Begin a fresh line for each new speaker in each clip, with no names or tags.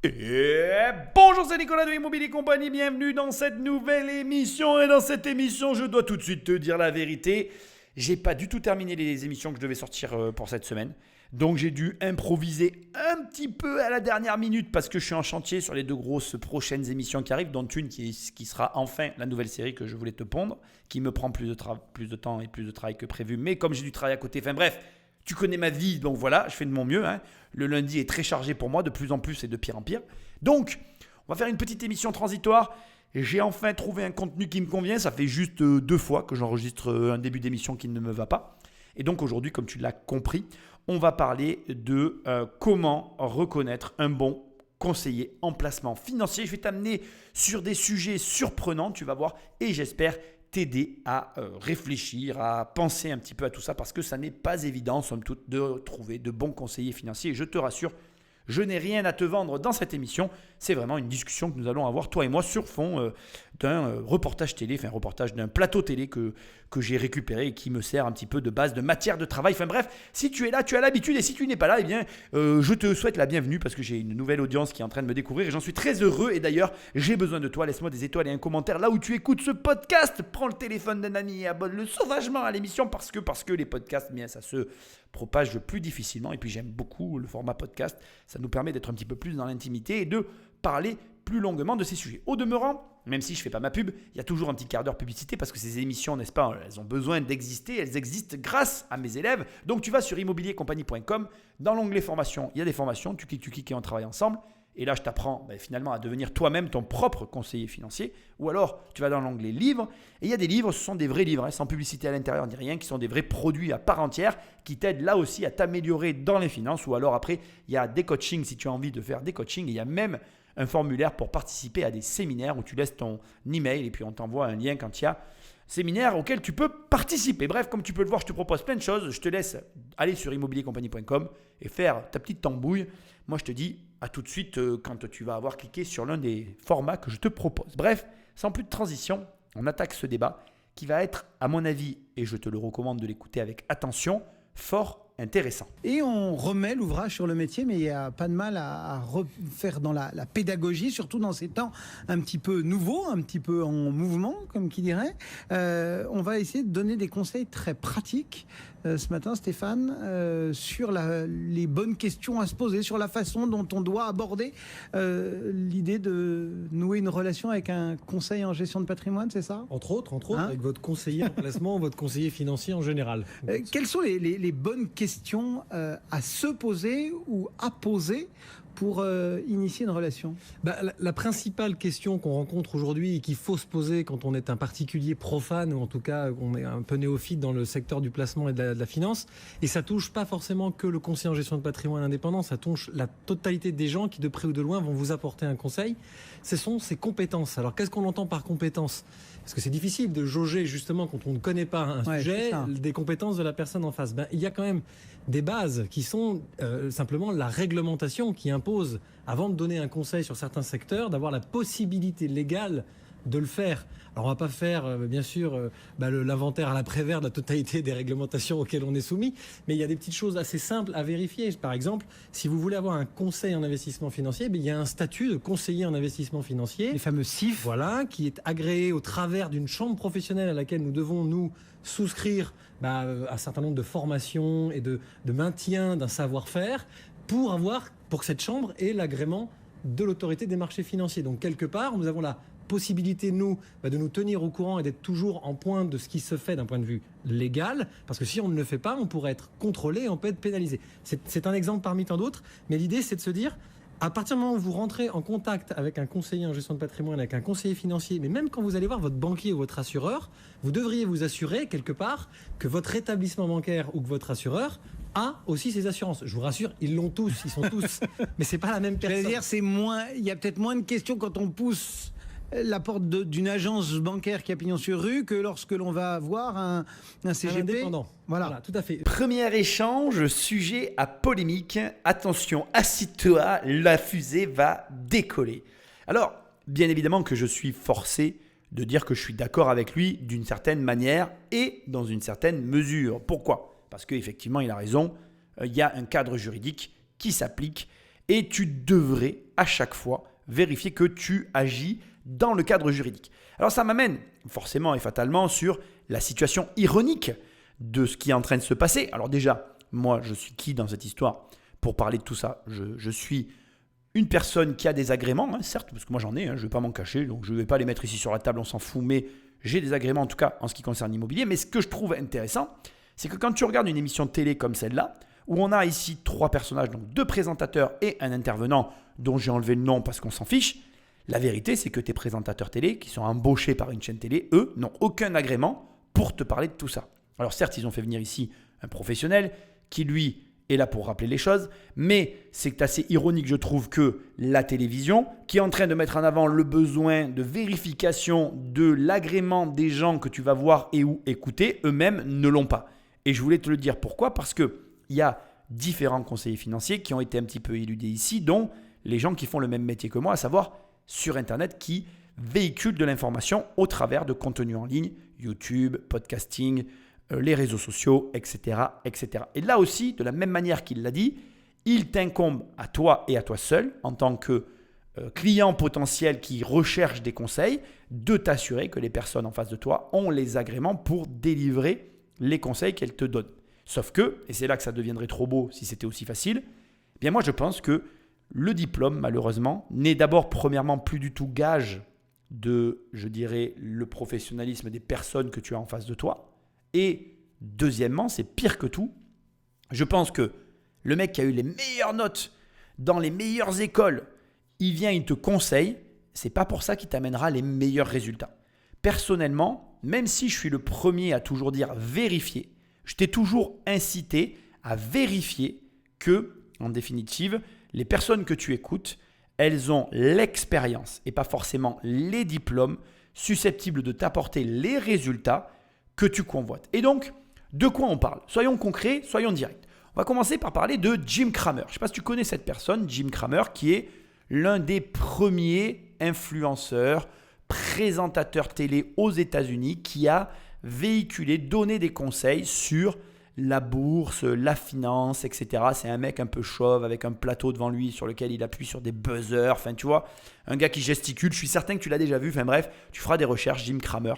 Et bonjour, c'est Nicolas de Immobilier Compagnie, bienvenue dans cette nouvelle émission. Et dans cette émission, je dois tout de suite te dire la vérité. J'ai pas du tout terminé les émissions que je devais sortir pour cette semaine. Donc j'ai dû improviser un petit peu à la dernière minute parce que je suis en chantier sur les deux grosses prochaines émissions qui arrivent, dont une qui sera enfin la nouvelle série que je voulais te pondre, qui me prend plus de temps et plus de travail que prévu. Mais comme j'ai du travail à côté, enfin bref, tu connais ma vie, donc voilà, je fais de mon mieux. Le lundi est très chargé pour moi, de plus en plus et de pire en pire. Donc, on va faire une petite émission transitoire. J'ai enfin trouvé un contenu qui me convient. Ça fait juste 2 fois que j'enregistre un début d'émission qui ne me va pas. Et donc aujourd'hui, comme tu l'as compris, on va parler de comment reconnaître un bon conseiller en placement financier. Je vais t'amener sur des sujets surprenants, tu vas voir, et j'espère t'aider à réfléchir, à penser un petit peu à tout ça, parce que ça n'est pas évident, somme toute, de trouver de bons conseillers financiers. Et je te rassure, je n'ai rien à te vendre dans cette émission. C'est vraiment une discussion que nous allons avoir, toi et moi, sur fond d'un reportage télé, enfin un reportage d'un plateau télé que j'ai récupéré et qui me sert un petit peu de base de matière de travail. Enfin bref, si tu es là, tu as l'habitude, et si tu n'es pas là, eh bien, je te souhaite la bienvenue parce que j'ai une nouvelle audience qui est en train de me découvrir et j'en suis très heureux. Et d'ailleurs, j'ai besoin de toi. Laisse-moi des étoiles et un commentaire là où tu écoutes ce podcast. Prends le téléphone d'un ami et abonne-le sauvagement à l'émission parce que les podcasts, bien, ça se propage plus difficilement. Et puis j'aime beaucoup le format podcast. Ça nous permet d'être un petit peu plus dans l'intimité et de parler plus longuement de ces sujets. Au demeurant, même si je ne fais pas ma pub, il y a toujours un petit quart d'heure publicité parce que ces émissions, n'est-ce pas, elles ont besoin d'exister. Elles existent grâce à mes élèves. Donc tu vas sur immobiliercompagnie.com. Dans l'onglet formation, il y a des formations. Tu cliques et on travaille ensemble. Et là, je t'apprends finalement à devenir toi-même ton propre conseiller financier. Ou alors, tu vas dans l'onglet livres. Et il y a des livres, ce sont des vrais livres, sans publicité à l'intérieur ni rien, qui sont des vrais produits à part entière, qui t'aident là aussi à t'améliorer dans les finances. Ou alors après, il y a des coachings si tu as envie de faire des coachings. Et il y a même un formulaire pour participer à des séminaires où tu laisses ton email et puis on t'envoie un lien quand il y a séminaire auquel tu peux participer. Bref, comme tu peux le voir, je te propose plein de choses. Je te laisse aller sur immobiliercompagnie.com et faire ta petite tambouille. Moi, je te dis à tout de suite quand tu vas avoir cliqué sur l'un des formats que je te propose. Bref, sans plus de transition, on attaque ce débat qui va être, à mon avis, et je te le recommande de l'écouter avec attention, fort intéressant.
Et on remet l'ouvrage sur le métier, mais il n'y a pas de mal à refaire dans la pédagogie, surtout dans ces temps un petit peu nouveaux, un petit peu en mouvement, comme qui dirait. On va essayer de donner des conseils très pratiques ce matin, Stéphane, sur les bonnes questions à se poser, sur la façon dont on doit aborder l'idée de nouer une relation avec un conseil en gestion de patrimoine, c'est ça ?
Entre autres, avec votre conseiller en placement, votre conseiller financier en général.
Quelles sont les bonnes questions à se poser ou à poser pour initier une relation ?
La principale question qu'on rencontre aujourd'hui et qu'il faut se poser quand on est un particulier profane, ou en tout cas on est un peu néophyte dans le secteur du placement et de la finance, et ça touche pas forcément que le conseiller en gestion de patrimoine indépendant, ça touche la totalité des gens qui de près ou de loin vont vous apporter un conseil, ce sont ses compétences. Alors qu'est-ce qu'on entend par compétences ? Parce que c'est difficile de jauger justement quand on ne connaît pas un sujet des compétences de la personne en face. Il y a quand même des bases qui sont simplement la réglementation qui impose, avant de donner un conseil sur certains secteurs, d'avoir la possibilité légale de le faire. Alors on va pas faire bien sûr l'inventaire à l'après-vert de la totalité des réglementations auxquelles on est soumis, mais il y a des petites choses assez simples à vérifier. Par exemple, si vous voulez avoir un conseil en investissement financier, il y a un statut de conseiller en investissement financier,
les fameux CIF,
voilà, qui est agréé au travers d'une chambre professionnelle à laquelle nous devons nous souscrire un certain nombre de formations et de maintien d'un savoir-faire pour que cette chambre ait l'agrément de l'autorité des marchés financiers. Donc quelque part, nous avons la possibilité, nous, de nous tenir au courant et d'être toujours en pointe de ce qui se fait d'un point de vue légal, parce que si on ne le fait pas, on pourrait être contrôlé et on peut être pénalisé. C'est un exemple parmi tant d'autres, mais l'idée, c'est de se dire, à partir du moment où vous rentrez en contact avec un conseiller en gestion de patrimoine, avec un conseiller financier, mais même quand vous allez voir votre banquier ou votre assureur, vous devriez vous assurer, quelque part, que votre établissement bancaire ou que votre assureur a aussi ses assurances. Je vous rassure, ils l'ont tous, ils sont tous, mais c'est pas la même personne.
Je veux dire, il y a peut-être moins de questions quand on pousse la porte d'une agence bancaire qui a pignon sur rue que lorsque l'on va voir un CGP.
Un indépendant. Voilà, tout à fait.
Premier échange, sujet à polémique. Attention, assis-toi, la fusée va décoller. Alors, bien évidemment que je suis forcé de dire que je suis d'accord avec lui d'une certaine manière et dans une certaine mesure. Pourquoi ? Parce qu'effectivement, il a raison, il y a un cadre juridique qui s'applique Et tu devrais à chaque fois vérifier que tu agis dans le cadre juridique. Alors ça m'amène forcément et fatalement sur la situation ironique de ce qui est en train de se passer. Alors déjà, moi je suis qui dans cette histoire pour parler de tout ça? Je suis une personne qui a des agréments, certes, parce que moi j'en ai, je ne vais pas m'en cacher, donc je ne vais pas les mettre ici sur la table, on s'en fout, mais j'ai des agréments en tout cas en ce qui concerne l'immobilier. Mais ce que je trouve intéressant, c'est que quand tu regardes une émission de télé comme celle-là, où on a ici 3 personnages, donc 2 présentateurs et un intervenant dont j'ai enlevé le nom parce qu'on s'en fiche, la vérité c'est que tes présentateurs télé qui sont embauchés par une chaîne télé, eux, n'ont aucun agrément pour te parler de tout ça. Alors certes, ils ont fait venir ici un professionnel qui lui est là pour rappeler les choses, mais c'est assez ironique je trouve que la télévision, qui est en train de mettre en avant le besoin de vérification de l'agrément des gens que tu vas voir et ou écouter, eux-mêmes ne l'ont pas. Et je voulais te le dire pourquoi, parce qu'il y a différents conseillers financiers qui ont été un petit peu éludés ici, dont les gens qui font le même métier que moi, à savoir sur Internet, qui véhiculent de l'information au travers de contenus en ligne, YouTube, podcasting, les réseaux sociaux, etc., etc. Et là aussi, de la même manière qu'il l'a dit, il t'incombe à toi et à toi seul, en tant que client potentiel qui recherche des conseils, de t'assurer que les personnes en face de toi ont les agréments pour délivrer les conseils qu'elles te donnent. Sauf que, et c'est là que ça deviendrait trop beau si c'était aussi facile, eh bien moi je pense que le diplôme, malheureusement, n'est d'abord premièrement plus du tout gage de, je dirais, le professionnalisme des personnes que tu as en face de toi. Et deuxièmement, c'est pire que tout. Je pense que le mec qui a eu les meilleures notes dans les meilleures écoles, il vient, il te conseille. C'est pas pour ça qu'il t'amènera les meilleurs résultats. Personnellement, même si je suis le premier à toujours dire vérifier, je t'ai toujours incité à vérifier que, en définitive, les personnes que tu écoutes, elles ont l'expérience et pas forcément les diplômes susceptibles de t'apporter les résultats que tu convoites. Et donc, de quoi on parle? Soyons concrets, soyons directs. On va commencer par parler de Jim Cramer. Je ne sais pas si tu connais cette personne, Jim Cramer, qui est l'un des premiers influenceurs, présentateurs télé aux États-Unis, qui a véhiculé, donné des conseils sur la bourse, la finance, etc. C'est un mec un peu chauve avec un plateau devant lui sur lequel il appuie sur des buzzers. Enfin, tu vois, un gars qui gesticule. Je suis certain que tu l'as déjà vu. Enfin bref, tu feras des recherches, Jim Cramer.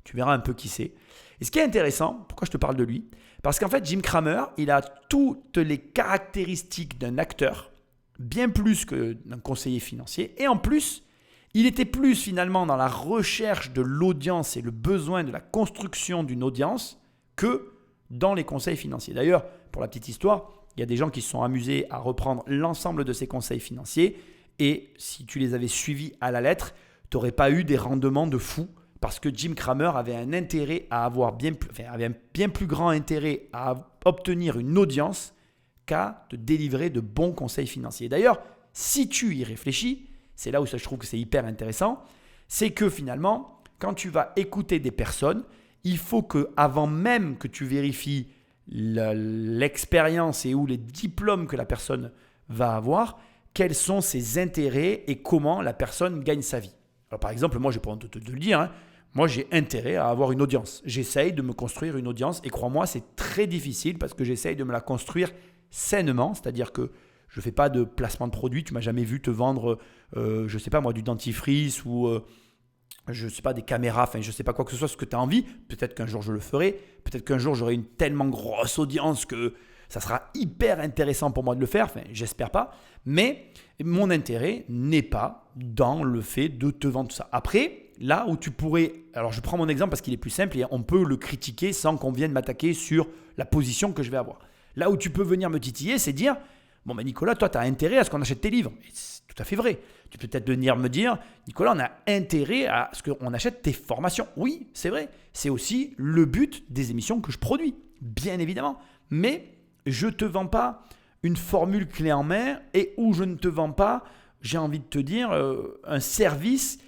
Tu verras un peu qui c'est. Et ce qui est intéressant, pourquoi je te parle de lui? Parce qu'en fait, Jim Cramer, il a toutes les caractéristiques d'un acteur, bien plus que d'un conseiller financier. Et en plus, il était plus finalement dans la recherche de l'audience et le besoin de la construction d'une audience que dans les conseils financiers. D'ailleurs, pour la petite histoire, il y a des gens qui se sont amusés à reprendre l'ensemble de ces conseils financiers et si tu les avais suivis à la lettre, tu n'aurais pas eu des rendements de fou parce que Jim Cramer avait un intérêt à avoir avait un bien plus grand intérêt à obtenir une audience qu'à te délivrer de bons conseils financiers. D'ailleurs, si tu y réfléchis, c'est là où je trouve que c'est hyper intéressant, c'est que finalement, quand tu vas écouter des personnes, il faut que, avant même que tu vérifies l'expérience et ou les diplômes que la personne va avoir, quels sont ses intérêts et comment la personne gagne sa vie. Alors par exemple, moi je peux te le dire, moi j'ai intérêt à avoir une audience. J'essaye de me construire une audience et crois-moi, c'est très difficile parce que j'essaye de me la construire sainement, c'est-à-dire que je ne fais pas de placement de produits. Tu ne m'as jamais vu te vendre, je ne sais pas moi, du dentifrice ou je ne sais pas, des caméras, enfin je ne sais pas quoi que ce soit, ce que tu as envie. Peut-être qu'un jour je le ferai, peut-être qu'un jour j'aurai une tellement grosse audience que ça sera hyper intéressant pour moi de le faire, enfin j'espère pas. Mais mon intérêt n'est pas dans le fait de te vendre tout ça. Après, là où tu pourrais, alors je prends mon exemple parce qu'il est plus simple et on peut le critiquer sans qu'on vienne m'attaquer sur la position que je vais avoir. Là où tu peux venir me titiller, c'est dire, bon ben Nicolas, toi tu as intérêt à ce qu'on achète tes livres. Et c'est tout à fait vrai. Tu peux peut-être venir me dire, Nicolas, on a intérêt à ce qu'on achète tes formations. Oui, c'est vrai. C'est aussi le but des émissions que je produis, bien évidemment. Mais je ne te vends pas une formule clé en main et où je ne te vends pas, j'ai envie de te dire, un service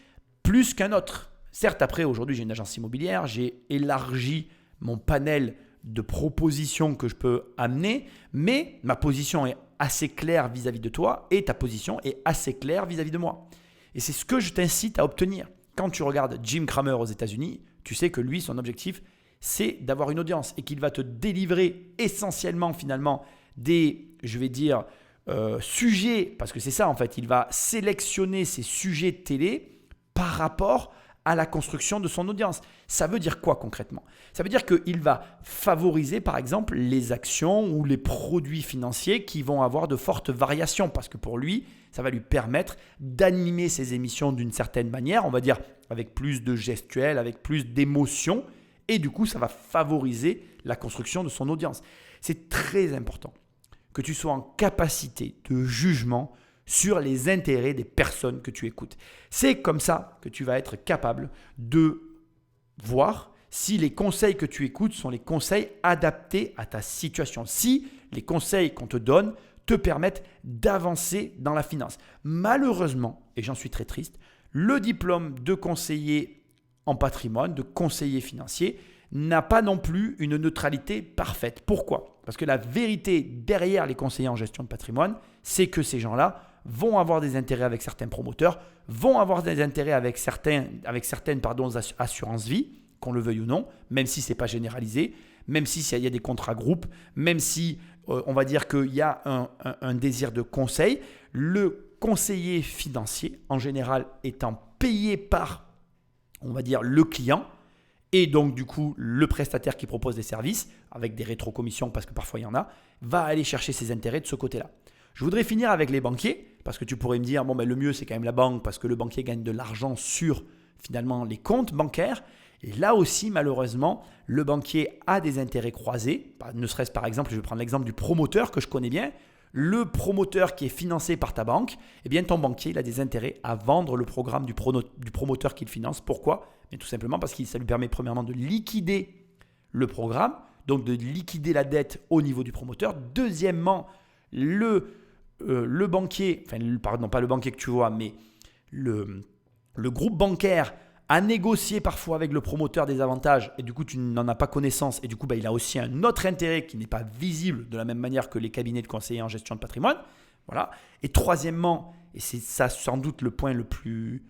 plus qu'un autre. Certes, après, aujourd'hui, j'ai une agence immobilière, j'ai élargi mon panel de propositions que je peux amener, mais ma position est assez claire vis-à-vis de toi et ta position est assez claire vis-à-vis de moi. Et c'est ce que je t'incite à obtenir. Quand tu regardes Jim Cramer aux États-Unis, tu sais que lui, son objectif, c'est d'avoir une audience et qu'il va te délivrer essentiellement finalement des, je vais dire, sujets, parce que c'est ça en fait, il va sélectionner ses sujets télé par rapport à la construction de son audience. Ça veut dire quoi concrètement? Ça veut dire qu'il va favoriser par exemple les actions ou les produits financiers qui vont avoir de fortes variations parce que pour lui, ça va lui permettre d'animer ses émissions d'une certaine manière, on va dire avec plus de gestuels, avec plus d'émotions et du coup, ça va favoriser la construction de son audience. C'est très important que tu sois en capacité de jugement sur les intérêts des personnes que tu écoutes. C'est comme ça que tu vas être capable de voir si les conseils que tu écoutes sont les conseils adaptés à ta situation. Si les conseils qu'on te donne te permettent d'avancer dans la finance. Malheureusement, et j'en suis très triste, le diplôme de conseiller en patrimoine, de conseiller financier, n'a pas non plus une neutralité parfaite. Pourquoi? Parce que la vérité derrière les conseillers en gestion de patrimoine, c'est que ces gens-là vont avoir des intérêts avec certains promoteurs, vont avoir des intérêts avec certaines assurances vie, qu'on le veuille ou non, même si ce n'est pas généralisé, même s'il y a des contrats groupes, même si on va dire qu'il y a un désir de conseil. Le conseiller financier, en général, étant payé par, on va dire, le client, et donc du coup le prestataire qui propose des services, avec des rétrocommissions parce que parfois il y en a, va aller chercher ses intérêts de ce côté-là. Je voudrais finir avec les banquiers, parce que tu pourrais me dire, bon, le mieux c'est quand même la banque, parce que le banquier gagne de l'argent sur finalement les comptes bancaires. Et là aussi, malheureusement, le banquier a des intérêts croisés, ne serait-ce par exemple, je vais prendre l'exemple du promoteur que je connais bien. Le promoteur qui est financé par ta banque, eh bien ton banquier il a des intérêts à vendre le programme du promoteur qu'il finance. Pourquoi? Mais tout simplement parce que ça lui permet premièrement de liquider le programme, donc de liquider la dette au niveau du promoteur. Deuxièmement, le banquier, pardon, pas le banquier que tu vois, mais le groupe bancaire a négocié parfois avec le promoteur des avantages et du coup tu n'en as pas connaissance et du coup il a aussi un autre intérêt qui n'est pas visible de la même manière que les cabinets de conseillers en gestion de patrimoine. Voilà. Et troisièmement, et c'est ça sans doute le point le plus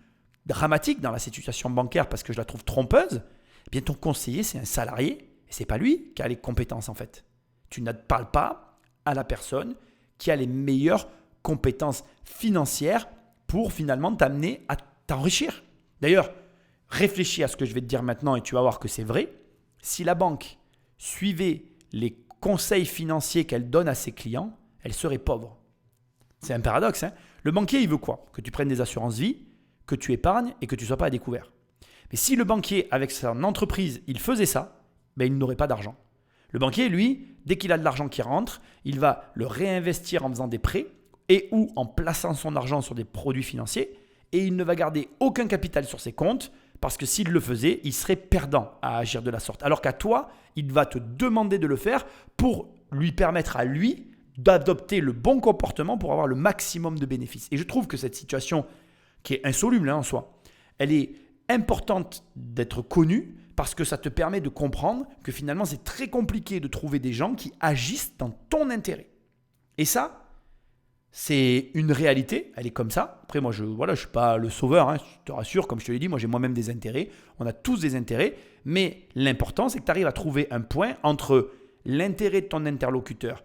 dramatique dans la situation bancaire parce que je la trouve trompeuse, eh bien ton conseiller c'est un salarié et c'est pas lui qui a les compétences en fait. Tu ne parles pas à la personne qui a les meilleures compétences financières pour finalement t'amener à t'enrichir. D'ailleurs, réfléchis à ce que je vais te dire maintenant et tu vas voir que c'est vrai. Si la banque suivait les conseils financiers qu'elle donne à ses clients, elle serait pauvre. C'est un paradoxe. Le banquier, il veut quoi? Que tu prennes des assurances vie, que tu épargnes et que tu ne sois pas à découvert. Mais si le banquier, avec son entreprise, il faisait ça, il n'aurait pas d'argent. Le banquier, lui, dès qu'il a de l'argent qui rentre, il va le réinvestir en faisant des prêts et ou en plaçant son argent sur des produits financiers et il ne va garder aucun capital sur ses comptes parce que s'il le faisait, il serait perdant à agir de la sorte. Alors qu'à toi, il va te demander de le faire pour lui permettre à lui d'adopter le bon comportement pour avoir le maximum de bénéfices. Et je trouve que cette situation, qui est insoluble en soi, elle est importante d'être connue parce que ça te permet de comprendre que finalement, c'est très compliqué de trouver des gens qui agissent dans ton intérêt. Et ça, c'est une réalité, elle est comme ça. Après, moi, je ne suis pas le sauveur, je te rassure, comme je te l'ai dit, moi j'ai moi-même des intérêts, on a tous des intérêts, mais l'important, c'est que tu arrives à trouver un point entre l'intérêt de ton interlocuteur,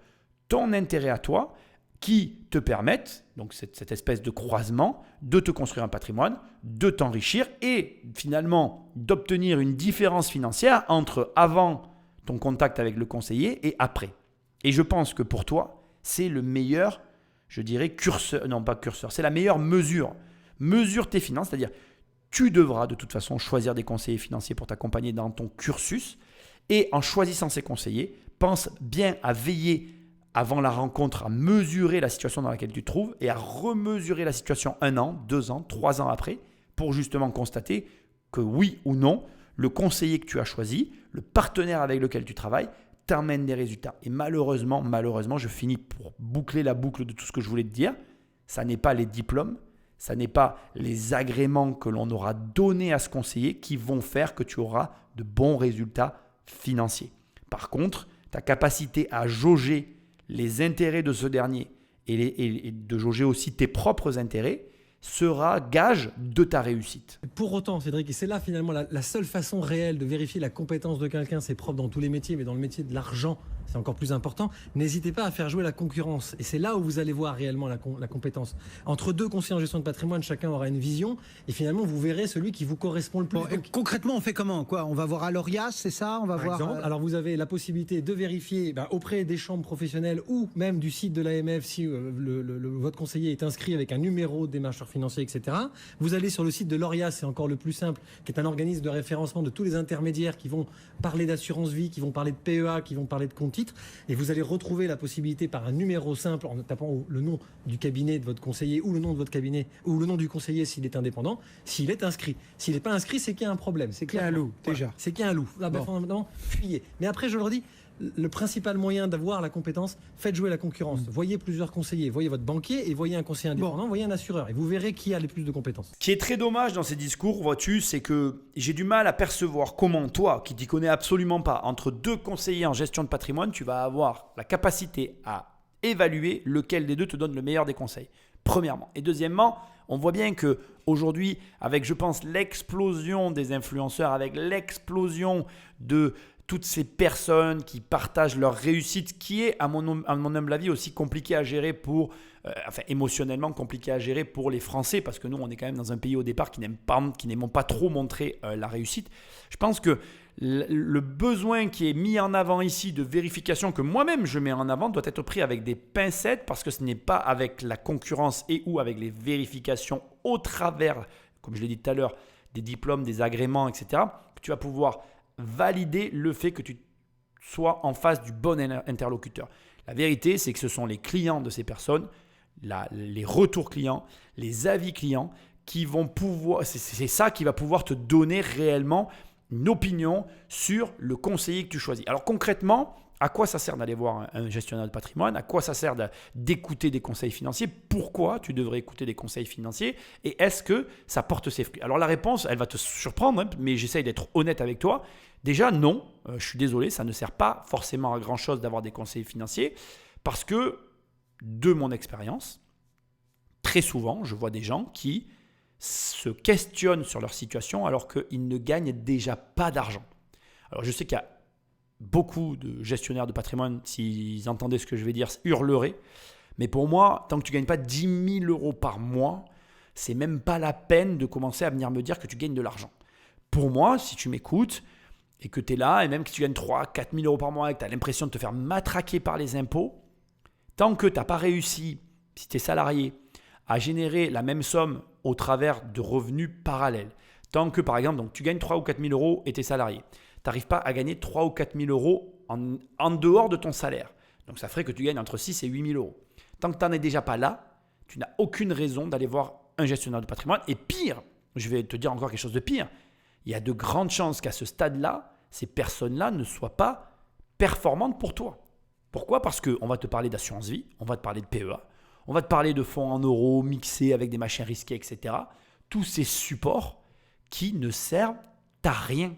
ton intérêt à toi, qui te permettent, donc cette espèce de croisement, de te construire un patrimoine, de t'enrichir et finalement d'obtenir une différence financière entre avant ton contact avec le conseiller et après. Et je pense que pour toi, c'est le meilleur, je dirais, curseur, non pas curseur, c'est la meilleure mesure. Mesure tes finances, c'est-à-dire tu devras de toute façon choisir des conseillers financiers pour t'accompagner dans ton cursus et en choisissant ces conseillers, pense bien à veiller avant la rencontre à mesurer la situation dans laquelle tu te trouves et à remesurer la situation 1 an, 2 ans, 3 ans après pour justement constater que oui ou non, le conseiller que tu as choisi, le partenaire avec lequel tu travailles, t'amène des résultats. Et malheureusement, je finis pour boucler la boucle de tout ce que je voulais te dire. Ça n'est pas les diplômes, ça n'est pas les agréments que l'on aura donnés à ce conseiller qui vont faire que tu auras de bons résultats financiers. Par contre, ta capacité à jauger les intérêts de ce dernier et de jauger aussi tes propres intérêts sera gage de ta réussite.
Pour autant, Cédric, et c'est là finalement la seule façon réelle de vérifier la compétence de quelqu'un, c'est propre dans tous les métiers, mais dans le métier de l'argent, c'est encore plus important, n'hésitez pas à faire jouer la concurrence. Et c'est là où vous allez voir réellement la compétence. Entre deux conseillers en gestion de patrimoine, chacun aura une vision et finalement vous verrez celui qui vous correspond le plus.
Bon, concrètement, on fait comment, quoi? On va voir à l'Orias, c'est ça? On va
Par
voir.
exemple, alors vous avez la possibilité de vérifier auprès des chambres professionnelles ou même du site de l'AMF si votre conseiller est inscrit avec un numéro de démarcheur financier, etc. Vous allez sur le site de l'Orias, c'est encore le plus simple, qui est un organisme de référencement de tous les intermédiaires qui vont parler d'assurance vie, qui vont parler de PEA, qui vont parler de compte titre, et vous allez retrouver la possibilité par un numéro simple en tapant le nom du cabinet de votre conseiller ou le nom de votre cabinet ou le nom du conseiller s'il est indépendant, s'il est inscrit. S'il n'est pas inscrit, c'est qu'il y a un problème. C'est
qu'il y a un loup, déjà.
C'est qu'il y a un loup. Là,
Bon.
fondamentalement, fuyez. Mais après, je le redis, le principal moyen d'avoir la compétence, faites jouer la concurrence. Voyez plusieurs conseillers, voyez votre banquier et voyez un conseiller indépendant, voyez un assureur. Et vous verrez qui a les plus de compétences.
Ce qui est très dommage dans ces discours, vois-tu, c'est que j'ai du mal à percevoir comment toi, qui t'y connais absolument pas, entre deux conseillers en gestion de patrimoine, tu vas avoir la capacité à évaluer lequel des deux te donne le meilleur des conseils. Premièrement. Et deuxièmement, on voit bien que aujourd'hui, avec, je pense, l'explosion des influenceurs, avec l'explosion de toutes ces personnes qui partagent leur réussite, qui est, à mon humble avis, aussi compliqué à gérer émotionnellement compliqué à gérer pour les Français, parce que nous, on est quand même dans un pays au départ qui n'aiment pas trop montrer la réussite. Je pense que le besoin qui est mis en avant ici de vérification, que moi-même je mets en avant, doit être pris avec des pincettes, parce que ce n'est pas avec la concurrence et ou avec les vérifications au travers, comme je l'ai dit tout à l'heure, des diplômes, des agréments, etc., que tu vas pouvoir valider le fait que tu sois en face du bon interlocuteur. La vérité, c'est que ce sont les clients de ces personnes, les retours clients, les avis clients qui vont pouvoir, c'est ça qui va pouvoir te donner réellement une opinion sur le conseiller que tu choisis. Alors concrètement, à quoi ça sert d'aller voir un gestionnaire de patrimoine? À quoi ça sert d'écouter des conseils financiers? Pourquoi tu devrais écouter des conseils financiers? Et est-ce que ça porte ses fruits? Alors la réponse, elle va te surprendre, mais j'essaye d'être honnête avec toi. Déjà, non, je suis désolé, ça ne sert pas forcément à grand-chose d'avoir des conseils financiers parce que, de mon expérience, très souvent, je vois des gens qui se questionnent sur leur situation alors qu'ils ne gagnent déjà pas d'argent. Alors je sais qu'il y a beaucoup de gestionnaires de patrimoine, s'ils entendaient ce que je vais dire, hurleraient. Mais pour moi, tant que tu ne gagnes pas 10 000 euros par mois, c'est même pas la peine de commencer à venir me dire que tu gagnes de l'argent. Pour moi, si tu m'écoutes et que tu es là, et même que tu gagnes 3 000 4 000 euros par mois et que tu as l'impression de te faire matraquer par les impôts, tant que tu n'as pas réussi, si tu es salarié, à générer la même somme au travers de revenus parallèles, tant que par exemple donc, tu gagnes 3 000 ou 4 000 euros et tu es salarié, tu n'arrives pas à gagner 3 000 ou 4 000 euros en dehors de ton salaire. Donc ça ferait que tu gagnes entre 6 et 8 000 euros. Tant que tu n'en es déjà pas là, tu n'as aucune raison d'aller voir un gestionnaire de patrimoine. Et pire, je vais te dire encore quelque chose de pire, il y a de grandes chances qu'à ce stade-là, ces personnes-là ne soient pas performantes pour toi. Pourquoi? Parce qu'on va te parler d'assurance vie, on va te parler de PEA, on va te parler de fonds en euros mixés avec des machins risqués, etc. Tous ces supports qui ne servent à rien.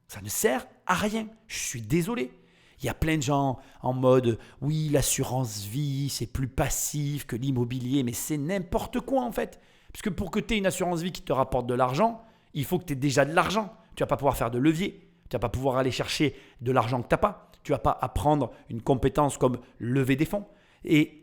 Ça ne sert à rien. Je suis désolé. Il y a plein de gens en mode « oui, l'assurance vie, c'est plus passif que l'immobilier », mais c'est n'importe quoi en fait. Parce que pour que tu aies une assurance vie qui te rapporte de l'argent, il faut que tu aies déjà de l'argent. Tu ne vas pas pouvoir faire de levier. Tu ne vas pas pouvoir aller chercher de l'argent que tu n'as pas. Tu ne vas pas apprendre une compétence comme lever des fonds. Et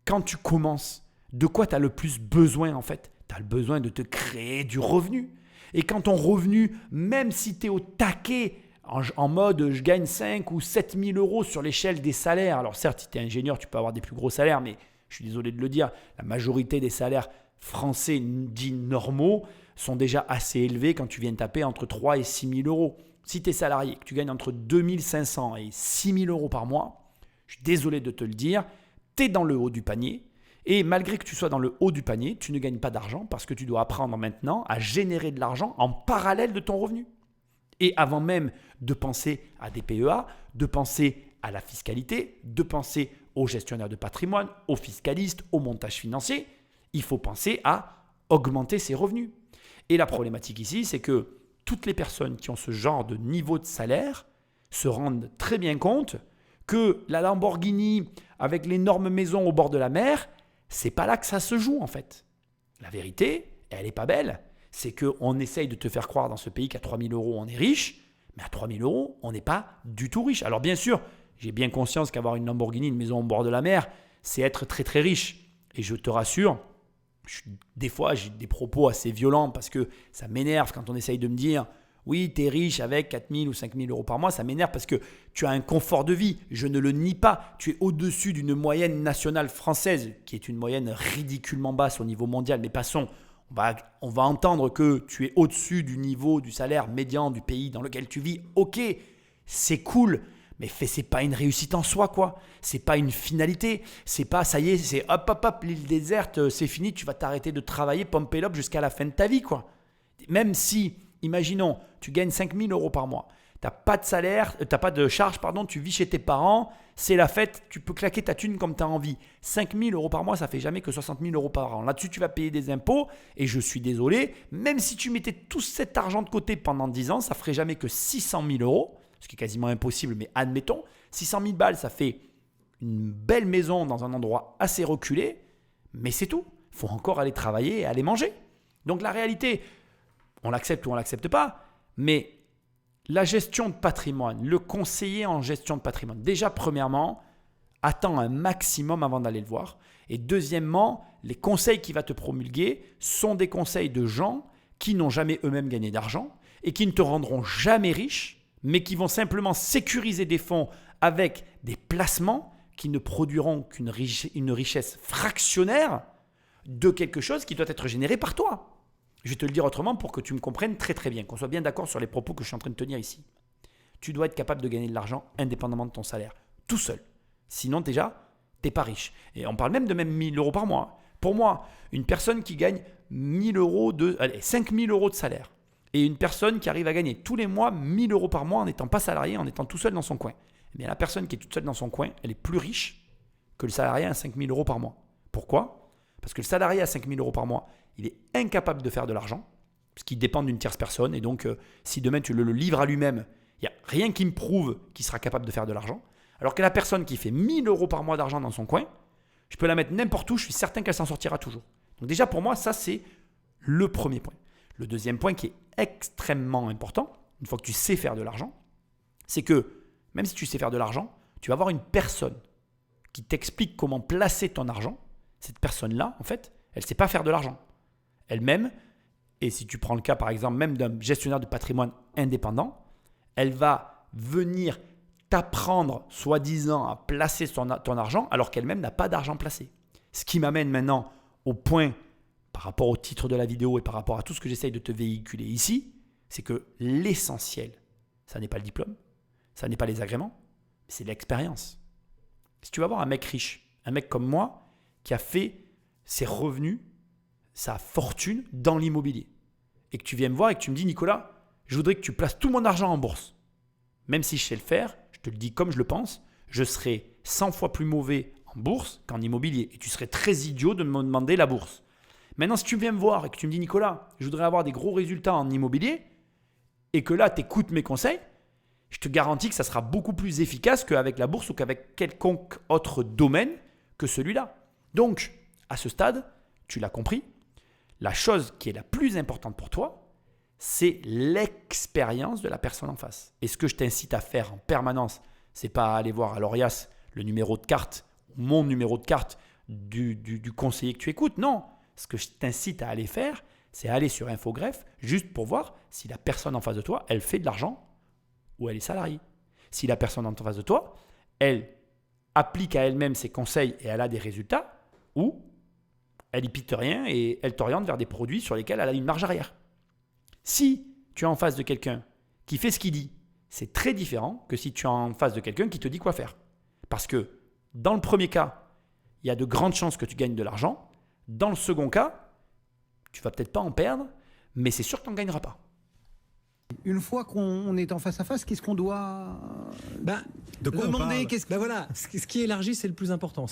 quand tu commences, de quoi tu as le plus besoin en fait? Tu as le besoin de te créer du revenu. Et quand ton revenu, même si tu es au taquet, en mode je gagne 5 ou 7 000 euros sur l'échelle des salaires, alors certes, si tu es ingénieur, tu peux avoir des plus gros salaires, mais je suis désolé de le dire, la majorité des salaires français dits normaux sont déjà assez élevés quand tu viens taper entre 3 et 6 000 euros. Si tu es salarié, que tu gagnes entre 2 500 et 6 000 euros par mois, je suis désolé de te le dire, tu es dans le haut du panier. Et malgré que tu sois dans le haut du panier, tu ne gagnes pas d'argent parce que tu dois apprendre maintenant à générer de l'argent en parallèle de ton revenu. Et avant même de penser à des PEA, de penser à la fiscalité, de penser aux gestionnaires de patrimoine, aux fiscalistes, au montage financier, il faut penser à augmenter ses revenus. Et la problématique ici, c'est que toutes les personnes qui ont ce genre de niveau de salaire se rendent très bien compte que la Lamborghini avec l'énorme maison au bord de la mer, c'est pas là que ça se joue en fait. La vérité, elle n'est pas belle, c'est qu'on essaye de te faire croire dans ce pays qu'à 3 000 euros on est riche, mais à 3 000 euros on n'est pas du tout riche. Alors bien sûr, j'ai bien conscience qu'avoir une Lamborghini, une maison au bord de la mer, c'est être très très riche. Et je te rassure, des fois j'ai des propos assez violents parce que ça m'énerve quand on essaye de me dire oui, tu es riche avec 4 000 ou 5 000 euros par mois. Ça m'énerve parce que tu as un confort de vie. Je ne le nie pas. Tu es au-dessus d'une moyenne nationale française qui est une moyenne ridiculement basse au niveau mondial. Mais passons, on va entendre que tu es au-dessus du niveau du salaire médian du pays dans lequel tu vis. Ok, c'est cool. Mais c'est pas une réussite en soi, quoi. C'est pas une finalité. C'est pas, ça y est, c'est hop, l'île déserte, c'est fini, tu vas t'arrêter de travailler, pomper l'op jusqu'à la fin de ta vie, quoi. Même si, imaginons, tu gagnes 5 000 euros par mois, t'as pas de salaire, t'as pas de charge, tu vis chez tes parents, c'est la fête, tu peux claquer ta thune comme tu as envie. 5 000 euros par mois, ça fait jamais que 60 000 euros par an. Là-dessus, tu vas payer des impôts, et je suis désolé, même si tu mettais tout cet argent de côté pendant 10 ans, ça ferait jamais que 600 000 euros. Ce qui est quasiment impossible, mais admettons, 600 000 balles, ça fait une belle maison dans un endroit assez reculé, mais c'est tout. Il faut encore aller travailler et aller manger. Donc la réalité, on l'accepte ou on ne l'accepte pas, mais la gestion de patrimoine, le conseiller en gestion de patrimoine, déjà premièrement, attends un maximum avant d'aller le voir. Et deuxièmement, les conseils qu'il va te promulguer sont des conseils de gens qui n'ont jamais eux-mêmes gagné d'argent et qui ne te rendront jamais riche, mais qui vont simplement sécuriser des fonds avec des placements qui ne produiront qu'une richesse fractionnaire de quelque chose qui doit être généré par toi. Je vais te le dire autrement pour que tu me comprennes très très bien, qu'on soit bien d'accord sur les propos que je suis en train de tenir ici. Tu dois être capable de gagner de l'argent indépendamment de ton salaire, tout seul. Sinon déjà, tu n'es pas riche. Et on parle même de 1 000 euros par mois. Pour moi, une personne qui gagne 5 000 euros de salaire, et une personne qui arrive à gagner tous les mois 1 000 euros par mois en n'étant pas salarié, en étant tout seul dans son coin. Eh bien, la personne qui est toute seule dans son coin, elle est plus riche que le salarié à 5 000 euros par mois. Pourquoi ? Parce que le salarié à 5 000 euros par mois, il est incapable de faire de l'argent, parce qu'il dépend d'une tierce personne. Et donc, si demain tu le livres à lui-même, il n'y a rien qui me prouve qu'il sera capable de faire de l'argent. Alors que la personne qui fait 1 000 euros par mois d'argent dans son coin, je peux la mettre n'importe où, je suis certain qu'elle s'en sortira toujours. Donc déjà, pour moi, ça, c'est le premier point. Le deuxième point qui est extrêmement important, une fois que tu sais faire de l'argent, c'est que même si tu sais faire de l'argent, tu vas avoir une personne qui t'explique comment placer ton argent. Cette personne-là, en fait, elle ne sait pas faire de l'argent. Elle-même, et si tu prends le cas par exemple même d'un gestionnaire de patrimoine indépendant, elle va venir t'apprendre soi-disant à placer ton argent alors qu'elle-même n'a pas d'argent placé. Ce qui m'amène maintenant au point par rapport au titre de la vidéo et par rapport à tout ce que j'essaye de te véhiculer ici, c'est que l'essentiel, ça n'est pas le diplôme, ça n'est pas les agréments, mais c'est l'expérience. Si tu vas voir un mec riche, un mec comme moi, qui a fait ses revenus, sa fortune dans l'immobilier, et que tu viens me voir et que tu me dis, Nicolas, je voudrais que tu places tout mon argent en bourse. Même si je sais le faire, je te le dis comme je le pense, je serai 100 fois plus mauvais en bourse qu'en immobilier. Et tu serais très idiot de me demander la bourse. Maintenant, si tu viens me voir et que tu me dis, Nicolas, je voudrais avoir des gros résultats en immobilier, et que là, tu écoutes mes conseils, je te garantis que ça sera beaucoup plus efficace qu'avec la bourse ou qu'avec quelconque autre domaine que celui-là. Donc, à ce stade, tu l'as compris, la chose qui est la plus importante pour toi, c'est l'expérience de la personne en face. Et ce que je t'incite à faire en permanence, c'est pas aller voir à l'Orias le numéro de carte, mon numéro de carte du conseiller que tu écoutes. Non, ce que je t'incite à aller faire, c'est aller sur Infogreffe juste pour voir si la personne en face de toi, elle fait de l'argent ou elle est salariée. Si la personne en face de toi, elle applique à elle-même ses conseils et elle a des résultats, ou elle n'y pite rien et elle t'oriente vers des produits sur lesquels elle a une marge arrière. Si tu es en face de quelqu'un qui fait ce qu'il dit, c'est très différent que si tu es en face de quelqu'un qui te dit quoi faire. Parce que dans le premier cas, il y a de grandes chances que tu gagnes de l'argent. Dans le second cas, tu vas peut-être pas en perdre, mais c'est sûr que tu n'en gagneras pas.
Une fois qu'on est en face à face, qu'est-ce qu'on doit
de quoi
demander?
Voilà, ce qui est élargi, c'est le plus important.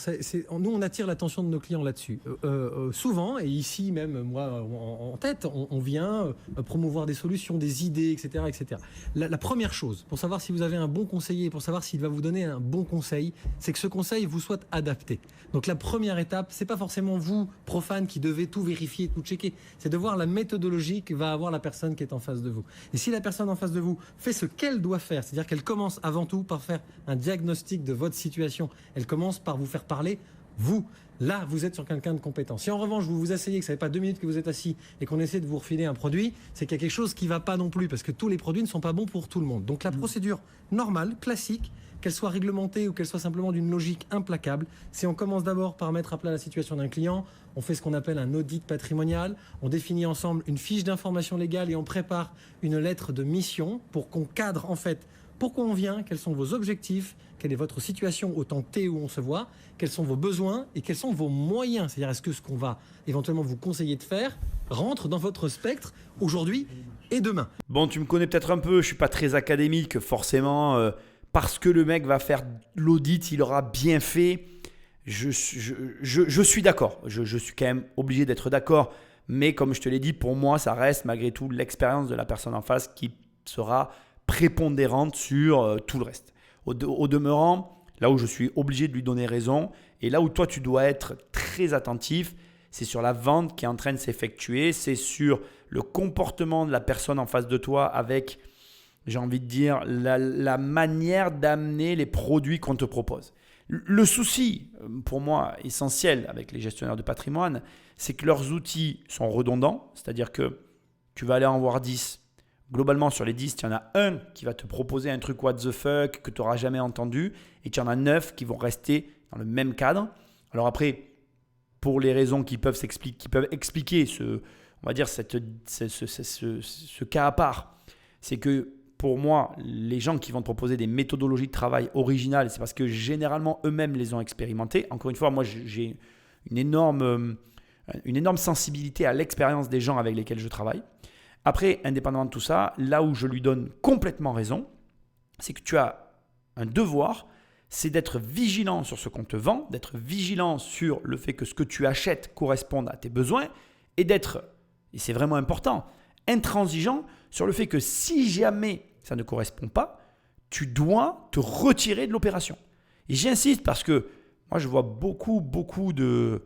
Nous, on attire l'attention de nos clients là-dessus. Souvent, et ici même, moi, en tête, on vient promouvoir des solutions, des idées, etc. etc. La première chose, pour savoir si vous avez un bon conseiller, pour savoir s'il va vous donner un bon conseil, c'est que ce conseil vous soit adapté. Donc la première étape, c'est pas forcément vous, profane, qui devez tout vérifier, tout checker. C'est de voir la méthodologie que va avoir la personne qui est en face de vous. Et si la personne en face de vous fait ce qu'elle doit faire, c'est-à-dire qu'elle commence avant tout par faire un diagnostic de votre situation, elle commence par vous faire parler, vous. Là, vous êtes sur quelqu'un de compétent. Si en revanche, vous vous asseyez, que ça fait pas 2 minutes que vous êtes assis et qu'on essaie de vous refiler un produit, c'est qu'il y a quelque chose qui va pas non plus, parce que tous les produits ne sont pas bons pour tout le monde. Donc la procédure normale, classique, qu'elle soit réglementée ou qu'elle soit simplement d'une logique implacable, c'est on commence d'abord par mettre à plat la situation d'un client, on fait ce qu'on appelle un audit patrimonial, on définit ensemble une fiche d'information légale et on prépare une lettre de mission pour qu'on cadre en fait pourquoi on vient, quels sont vos objectifs, quelle est votre situation au temps T où on se voit, quels sont vos besoins et quels sont vos moyens. C'est-à-dire est-ce que ce qu'on va éventuellement vous conseiller de faire rentre dans votre spectre aujourd'hui et demain.
Bon, tu me connais peut-être un peu, je suis pas très académique forcément, parce que le mec va faire l'audit, il aura bien fait. Je suis d'accord, je suis quand même obligé d'être d'accord, mais comme je te l'ai dit, pour moi, ça reste malgré tout l'expérience de la personne en face qui sera prépondérante sur tout le reste. Au demeurant, là où je suis obligé de lui donner raison et là où toi tu dois être très attentif, c'est sur la vente qui est en train de s'effectuer, c'est sur le comportement de la personne en face de toi avec, j'ai envie de dire, la manière d'amener les produits qu'on te propose. Le souci, pour moi, essentiel avec les gestionnaires de patrimoine, c'est que leurs outils sont redondants, c'est-à-dire que tu vas aller en voir 10. Globalement, sur les 10, il y en a un qui va te proposer un truc what the fuck que tu n'auras jamais entendu et tu en as 9 qui vont rester dans le même cadre. Alors après, pour les raisons qui peuvent expliquer ce cas à part, c'est que pour moi, les gens qui vont te proposer des méthodologies de travail originales, c'est parce que généralement eux-mêmes les ont expérimentées. Encore une fois, moi j'ai une énorme sensibilité à l'expérience des gens avec lesquels je travaille. Après, indépendamment de tout ça, là où je lui donne complètement raison, c'est que tu as un devoir, c'est d'être vigilant sur ce qu'on te vend, d'être vigilant sur le fait que ce que tu achètes corresponde à tes besoins et d'être, et c'est vraiment important, intransigeant sur le fait que si jamais ça ne correspond pas, tu dois te retirer de l'opération. Et j'insiste parce que moi, je vois beaucoup de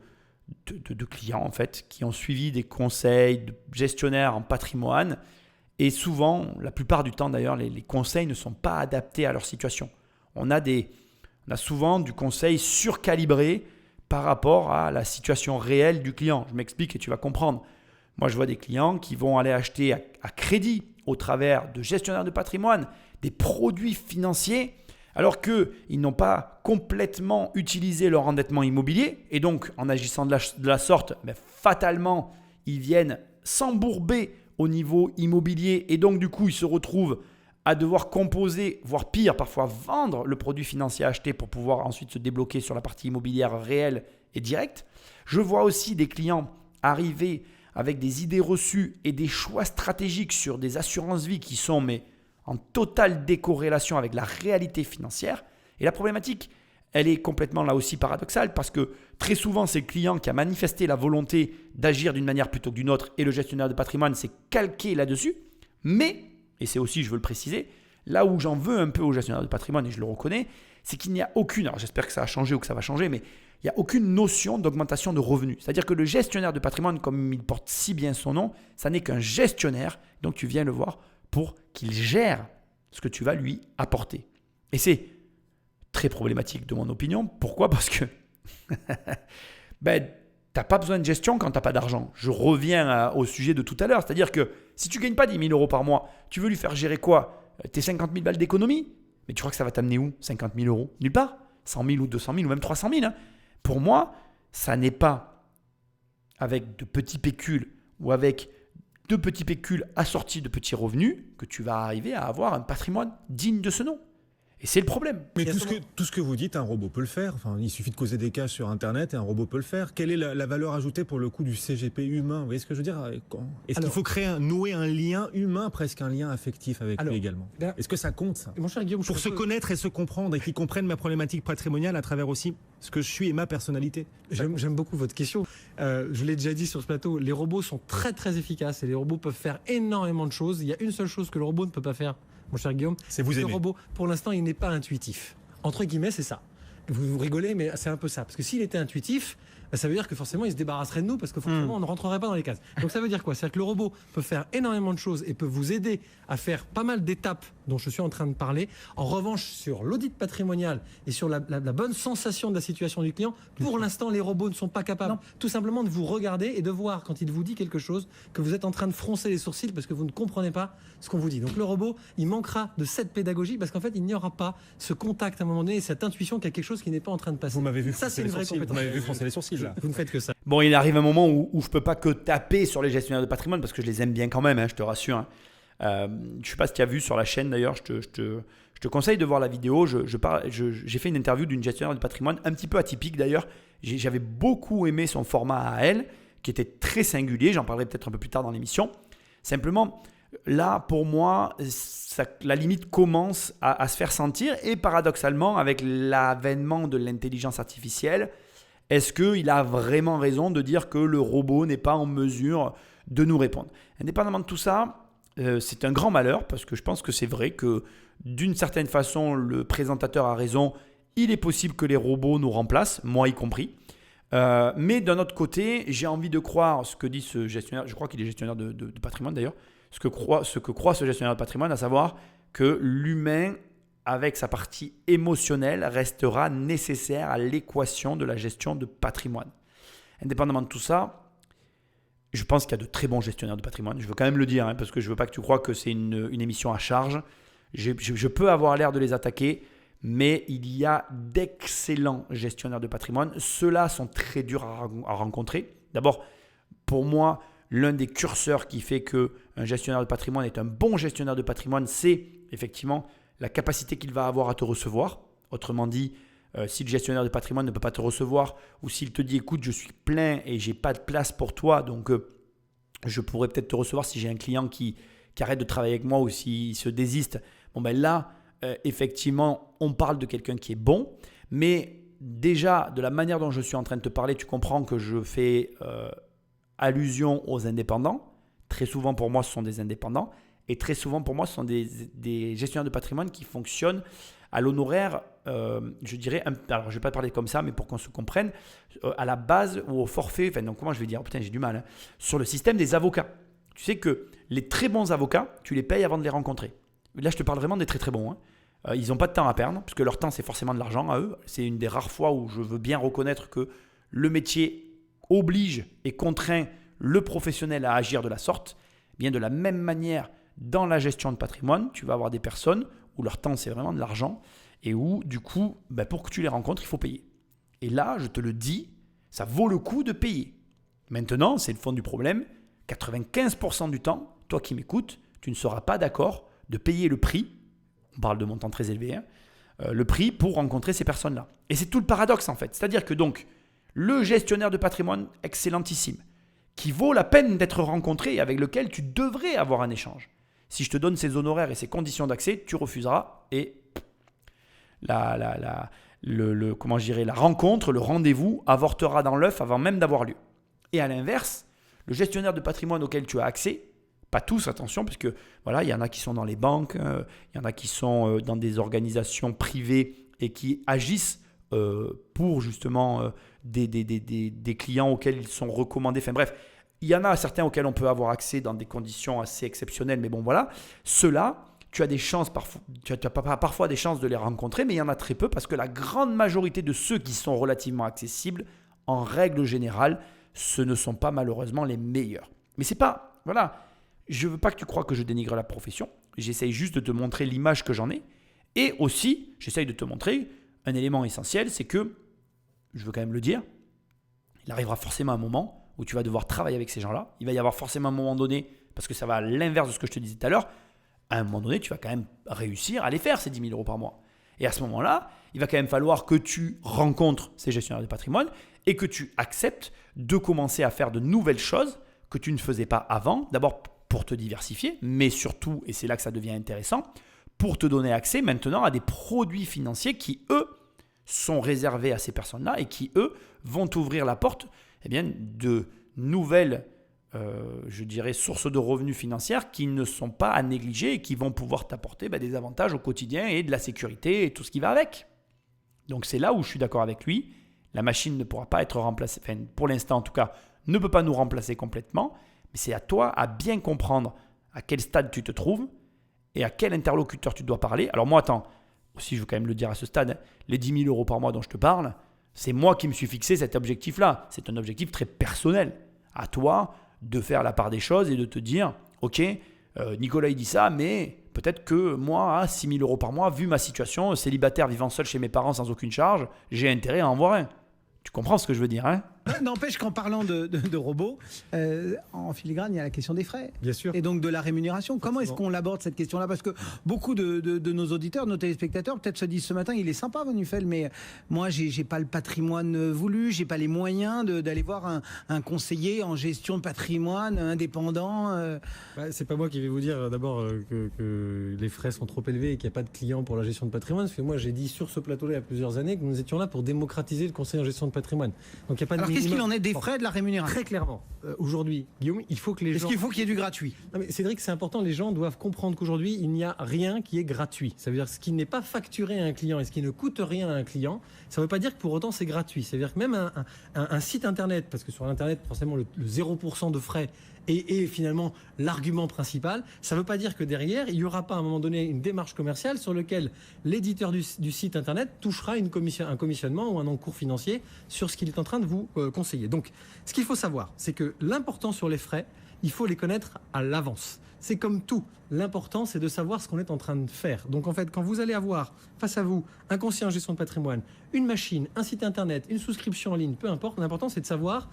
clients en fait, qui ont suivi des conseils de gestionnaires en patrimoine et souvent, la plupart du temps d'ailleurs, les conseils ne sont pas adaptés à leur situation. On a souvent du conseil surcalibré par rapport à la situation réelle du client. Je m'explique et tu vas comprendre. Moi, je vois des clients qui vont aller acheter à crédit au travers de gestionnaires de patrimoine des produits financiers alors qu'ils n'ont pas complètement utilisé leur endettement immobilier et donc en agissant de la sorte, fatalement, ils viennent s'embourber au niveau immobilier et donc du coup, ils se retrouvent à devoir composer, voire pire, parfois vendre le produit financier acheté pour pouvoir ensuite se débloquer sur la partie immobilière réelle et directe. Je vois aussi des clients arriver avec des idées reçues et des choix stratégiques sur des assurances-vie qui sont en totale décorrélation avec la réalité financière. Et la problématique, elle est complètement là aussi paradoxale parce que très souvent, c'est le client qui a manifesté la volonté d'agir d'une manière plutôt que d'une autre et le gestionnaire de patrimoine s'est calqué là-dessus. Mais, et c'est aussi, je veux le préciser, là où j'en veux un peu au gestionnaire de patrimoine et je le reconnais, c'est qu'il n'y a aucune, alors j'espère que ça a changé ou que ça va changer, mais il n'y a aucune notion d'augmentation de revenus. C'est-à-dire que le gestionnaire de patrimoine, comme il porte si bien son nom, ça n'est qu'un gestionnaire, donc tu viens le voir pour qu'il gère ce que tu vas lui apporter. Et c'est très problématique de mon opinion. Pourquoi ? Parce que tu n'as pas besoin de gestion quand tu n'as pas d'argent. Je reviens au sujet de tout à l'heure. C'est-à-dire que si tu ne gagnes pas 10 000 euros par mois, tu veux lui faire gérer quoi ? Tes 50 000 balles d'économie ? Mais tu crois que ça va t'amener où 50 000 euros ? Nulle part. 100 000 ou 200 000 ou même 300 000. Pour moi, ça n'est pas avec de petits pécules ou avec de petits pécules assortis de petits revenus que tu vas arriver à avoir un patrimoine digne de ce nom. Et c'est le problème.
Mais tout ce que vous dites, un robot peut le faire. Enfin, il suffit de causer des cas sur Internet et un robot peut le faire. Quelle est la valeur ajoutée pour le coup du CGP humain ? Vous voyez ce que je veux dire ? Est-ce qu'il faut nouer un lien humain, presque un lien affectif avec lui également ? Est-ce que ça compte, ça ?
Mon cher Guillaume,
pour se connaître et se comprendre et qu'ils comprennent ma problématique patrimoniale à travers aussi ce que je suis et ma personnalité.
J'aime beaucoup votre question. Je l'ai déjà dit sur ce plateau, les robots sont très très efficaces et les robots peuvent faire énormément de choses. Il y a une seule chose que le robot ne peut pas faire, mon cher Guillaume,
c'est vous aimer.
Le robot, pour l'instant, il n'est pas intuitif. Entre guillemets, c'est ça. Vous rigolez, mais c'est un peu ça. Parce que s'il était intuitif, ça veut dire que forcément il se débarrasserait de nous parce que forcément on ne rentrerait pas dans les cases. Donc ça veut dire quoi? C'est-à-dire que le robot peut faire énormément de choses et peut vous aider à faire pas mal d'étapes dont je suis en train de parler. En revanche, sur l'audit patrimonial et sur la bonne sensation de la situation du client, pour l'instant les robots ne sont pas capables tout simplement de vous regarder et de voir quand il vous dit quelque chose que vous êtes en train de froncer les sourcils parce que vous ne comprenez pas ce qu'on vous dit. Donc le robot, il manquera de cette pédagogie parce qu'en fait il n'y aura pas ce contact à un moment donné et cette intuition qu'il y a quelque chose qui n'est pas en train de passer.
Vous m'avez vu
ça, c'est une vraie
vous
compétence.
m'avez vu froncer les sourcils là.
Vous ne faites que ça.
Bon, il arrive un moment où je peux pas que taper sur les gestionnaires de patrimoine parce que je les aime bien quand même, je te rassure. Je sais pas si tu as vu sur la chaîne d'ailleurs, je te conseille de voir la vidéo. J'ai fait une interview d'une gestionnaire de patrimoine un petit peu atypique d'ailleurs. J'avais beaucoup aimé son format à elle, qui était très singulier. J'en parlerai peut-être un peu plus tard dans l'émission. Simplement, là, pour moi, la limite commence à se faire sentir. Et paradoxalement, avec l'avènement de l'intelligence artificielle, est-ce qu'il a vraiment raison de dire que le robot n'est pas en mesure de nous répondre? Indépendamment de tout ça, c'est un grand malheur parce que je pense que c'est vrai que d'une certaine façon, le présentateur a raison. Il est possible que les robots nous remplacent, moi y compris. Mais d'un autre côté, j'ai envie de croire ce que dit ce gestionnaire, je crois qu'il est gestionnaire de patrimoine d'ailleurs, ce que croit ce gestionnaire de patrimoine, à savoir que l'humain, avec sa partie émotionnelle, restera nécessaire à l'équation de la gestion de patrimoine. Indépendamment de tout ça, je pense qu'il y a de très bons gestionnaires de patrimoine. Je veux quand même le dire, parce que je ne veux pas que tu crois que c'est une émission à charge. Je peux avoir l'air de les attaquer, mais il y a d'excellents gestionnaires de patrimoine. Ceux-là sont très durs à rencontrer. D'abord, pour moi, l'un des curseurs qui fait qu'un gestionnaire de patrimoine est un bon gestionnaire de patrimoine, c'est effectivement la capacité qu'il va avoir à te recevoir. Autrement dit, si le gestionnaire de patrimoine ne peut pas te recevoir ou s'il te dit « écoute, je suis plein et je n'ai pas de place pour toi, donc je pourrais peut-être te recevoir si j'ai un client qui arrête de travailler avec moi ou s'il se désiste », bon ben là, effectivement, on parle de quelqu'un qui est bon, mais déjà, de la manière dont je suis en train de te parler, tu comprends que je fais allusion aux indépendants. Très souvent, pour moi, ce sont des indépendants. Et très souvent, pour moi, ce sont des gestionnaires de patrimoine qui fonctionnent à l'honoraire, je dirais, alors je ne vais pas parler comme ça, mais pour qu'on se comprenne, à la base ou au forfait, enfin, donc comment je vais dire, putain, j'ai du mal, sur le système des avocats. Tu sais que les très bons avocats, tu les payes avant de les rencontrer. Là, je te parle vraiment des très très bons. Ils n'ont pas de temps à perdre, parce que leur temps, c'est forcément de l'argent à eux. C'est une des rares fois où je veux bien reconnaître que le métier oblige et contraint le professionnel à agir de la sorte. Bien de la même manière, dans la gestion de patrimoine, tu vas avoir des personnes où leur temps, c'est vraiment de l'argent et où, du coup, pour que tu les rencontres, il faut payer. Et là, je te le dis, ça vaut le coup de payer. Maintenant, c'est le fond du problème. 95% du temps, toi qui m'écoutes, tu ne seras pas d'accord de payer le prix, on parle de montants très élevés, le prix pour rencontrer ces personnes-là. Et c'est tout le paradoxe en fait. C'est-à-dire que donc, le gestionnaire de patrimoine excellentissime, qui vaut la peine d'être rencontré et avec lequel tu devrais avoir un échange. Si je te donne ses honoraires et ses conditions d'accès, tu refuseras et la rencontre, le rendez-vous avortera dans l'œuf avant même d'avoir lieu. Et à l'inverse, le gestionnaire de patrimoine auquel tu as accès, pas tous, attention, parce que voilà, il y en a qui sont dans les banques, il y en a qui sont dans des organisations privées et qui agissent pour justement des clients auxquels ils sont recommandés. Enfin bref, il y en a certains auxquels on peut avoir accès dans des conditions assez exceptionnelles, mais bon voilà, ceux-là, tu as des chances, tu as parfois des chances de les rencontrer, mais il y en a très peu parce que la grande majorité de ceux qui sont relativement accessibles, en règle générale, ce ne sont pas malheureusement les meilleurs. Mais c'est pas, voilà, je ne veux pas que tu crois que je dénigre la profession, j'essaye juste de te montrer l'image que j'en ai et aussi, j'essaye de te montrer un élément essentiel, c'est que, je veux quand même le dire, il arrivera forcément un moment où tu vas devoir travailler avec ces gens-là. Il va y avoir forcément un moment donné, parce que ça va à l'inverse de ce que je te disais tout à l'heure, à un moment donné, tu vas quand même réussir à les faire, ces 10 000 euros par mois. Et à ce moment-là, il va quand même falloir que tu rencontres ces gestionnaires de patrimoine et que tu acceptes de commencer à faire de nouvelles choses que tu ne faisais pas avant. D'abord pour te diversifier, mais surtout, et c'est là que ça devient intéressant, pour te donner accès maintenant à des produits financiers qui, eux, sont réservés à ces personnes-là et qui, eux, vont t'ouvrir la porte de nouvelles, je dirais, sources de revenus financières qui ne sont pas à négliger et qui vont pouvoir t'apporter des avantages au quotidien et de la sécurité et tout ce qui va avec. Donc c'est là où je suis d'accord avec lui. La machine ne pourra pas être remplacée, enfin, pour l'instant en tout cas, ne peut pas nous remplacer complètement. Mais c'est à toi à bien comprendre à quel stade tu te trouves et à quel interlocuteur tu dois parler. Alors moi, attends, aussi je veux quand même le dire à ce stade, les 10 000 euros par mois dont je te parle, c'est moi qui me suis fixé cet objectif-là. C'est un objectif très personnel. À toi de faire la part des choses et de te dire, ok, Nicolas il dit ça, mais peut-être que moi, à 6 000 euros par mois, vu ma situation, célibataire vivant seul chez mes parents sans aucune charge, j'ai intérêt à en voir un. Tu comprends ce que je veux dire, hein?
N'empêche qu'en parlant de robots, en filigrane, il y a la question des frais.
Bien sûr.
Et donc de la rémunération. Comment est-ce qu'on l'aborde cette question-là? Parce que beaucoup de nos auditeurs, nos téléspectateurs, peut-être se disent ce matin, il est sympa, Van Nuffel, mais moi, j'ai pas le patrimoine voulu, j'ai pas les moyens d'aller voir un conseiller en gestion de patrimoine indépendant.
C'est pas moi qui vais vous dire d'abord que les frais sont trop élevés et qu'il n'y a pas de clients pour la gestion de patrimoine. Parce que moi, j'ai dit sur ce plateau-là il y a plusieurs années que nous étions là pour démocratiser le conseil en gestion de patrimoine. Donc il n'y a pas de
Alors qu'est-ce qu'il en est des frais de la rémunération?
Très clairement, aujourd'hui, Guillaume, il faut que les gens...
Est-ce qu'il faut qu'il y ait du gratuit?
Non, mais Cédric, c'est important, les gens doivent comprendre qu'aujourd'hui, il n'y a rien qui est gratuit. Ça veut dire que ce qui n'est pas facturé à un client et ce qui ne coûte rien à un client, ça ne veut pas dire que pour autant c'est gratuit. Ça veut dire que même un site internet, parce que sur l'internet, forcément, le 0% de frais est finalement l'argument principal, ça ne veut pas dire que derrière, il n'y aura pas à un moment donné une démarche commerciale sur laquelle l'éditeur du site internet touchera un commissionnement ou un encours financier sur ce qu'il est en train de vous conseiller. Donc, ce qu'il faut savoir, c'est que l'important sur les frais, il faut les connaître à l'avance. C'est comme tout. L'important, c'est de savoir ce qu'on est en train de faire. Donc, en fait, quand vous allez avoir face à vous un conseiller en gestion de patrimoine, une machine, un site internet, une souscription en ligne, peu importe, l'important, c'est de savoir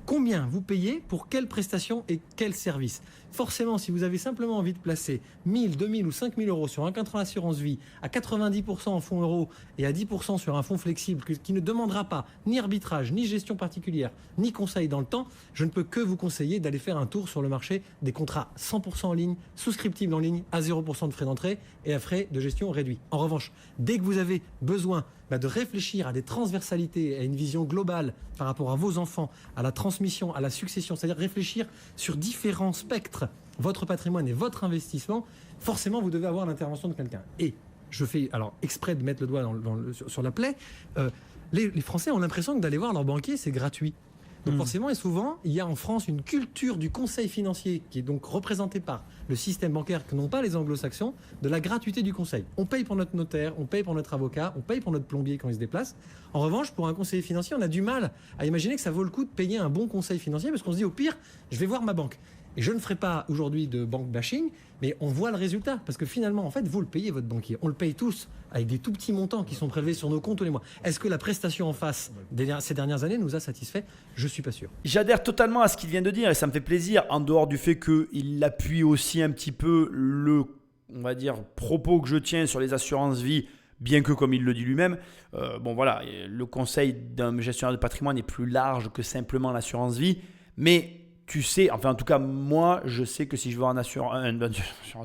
combien vous payez pour quelle prestation et quel service. Forcément, si vous avez simplement envie de placer 1000, 2000 ou 5000 euros sur un contrat d'assurance vie à 90% en fonds euros et à 10% sur un fonds flexible qui ne demandera pas ni arbitrage, ni gestion particulière, ni conseil dans le temps, je ne peux que vous conseiller d'aller faire un tour sur le marché des contrats 100% en ligne, souscriptibles en ligne, à 0% de frais d'entrée et à frais de gestion réduits. En revanche, dès que vous avez besoin de réfléchir à des transversalités, à une vision globale par rapport à vos enfants, à la transmission, à la succession, c'est-à-dire réfléchir sur différents spectres, votre patrimoine et votre investissement, forcément vous devez avoir l'intervention de quelqu'un. Et je fais alors exprès de mettre le doigt sur la plaie, les Français ont l'impression que d'aller voir leur banquier, c'est gratuit. Donc forcément et souvent, il y a en France une culture du conseil financier qui est donc représentée par le système bancaire que n'ont pas les anglo-saxons, de la gratuité du conseil. On paye pour notre notaire, on paye pour notre avocat, on paye pour notre plombier quand il se déplace. En revanche, pour un conseiller financier, on a du mal à imaginer que ça vaut le coup de payer un bon conseil financier parce qu'on se dit au pire, je vais voir ma banque. Et je ne ferai pas aujourd'hui de banque bashing, mais on voit le résultat. Parce que finalement, en fait, vous le payez, votre banquier. On le paye tous avec des tout petits montants qui sont prélevés sur nos comptes tous les mois. Est-ce que la prestation en face ces dernières années nous a satisfait? Je ne suis pas sûr.
J'adhère totalement à ce qu'il vient de dire et ça me fait plaisir, en dehors du fait qu'il appuie aussi un petit peu le, on va dire, propos que je tiens sur les assurances vie, bien que comme il le dit lui-même, le conseil d'un gestionnaire de patrimoine est plus large que simplement l'assurance vie, mais tu sais, enfin en tout cas moi je sais que si je veux un assurance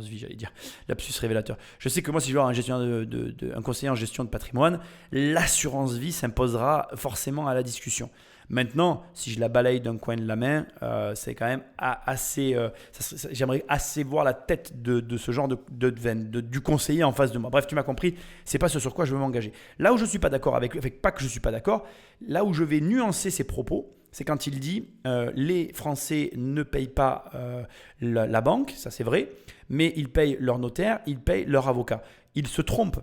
vie, j'allais dire, lapsus révélateur, je sais que moi si je veux un gestionnaire un conseiller en gestion de patrimoine, l'assurance vie s'imposera forcément à la discussion. Maintenant, si je la balaye d'un coin de la main, c'est quand même assez. J'aimerais assez voir la tête de ce genre du conseiller en face de moi. Bref, tu m'as compris, c'est pas ce sur quoi je veux m'engager. Là où je suis pas d'accord pas que je suis pas d'accord, là où je vais nuancer ses propos, c'est quand il dit les Français ne payent pas la banque, ça c'est vrai, mais ils payent leur notaire, ils payent leur avocat. Il se trompe.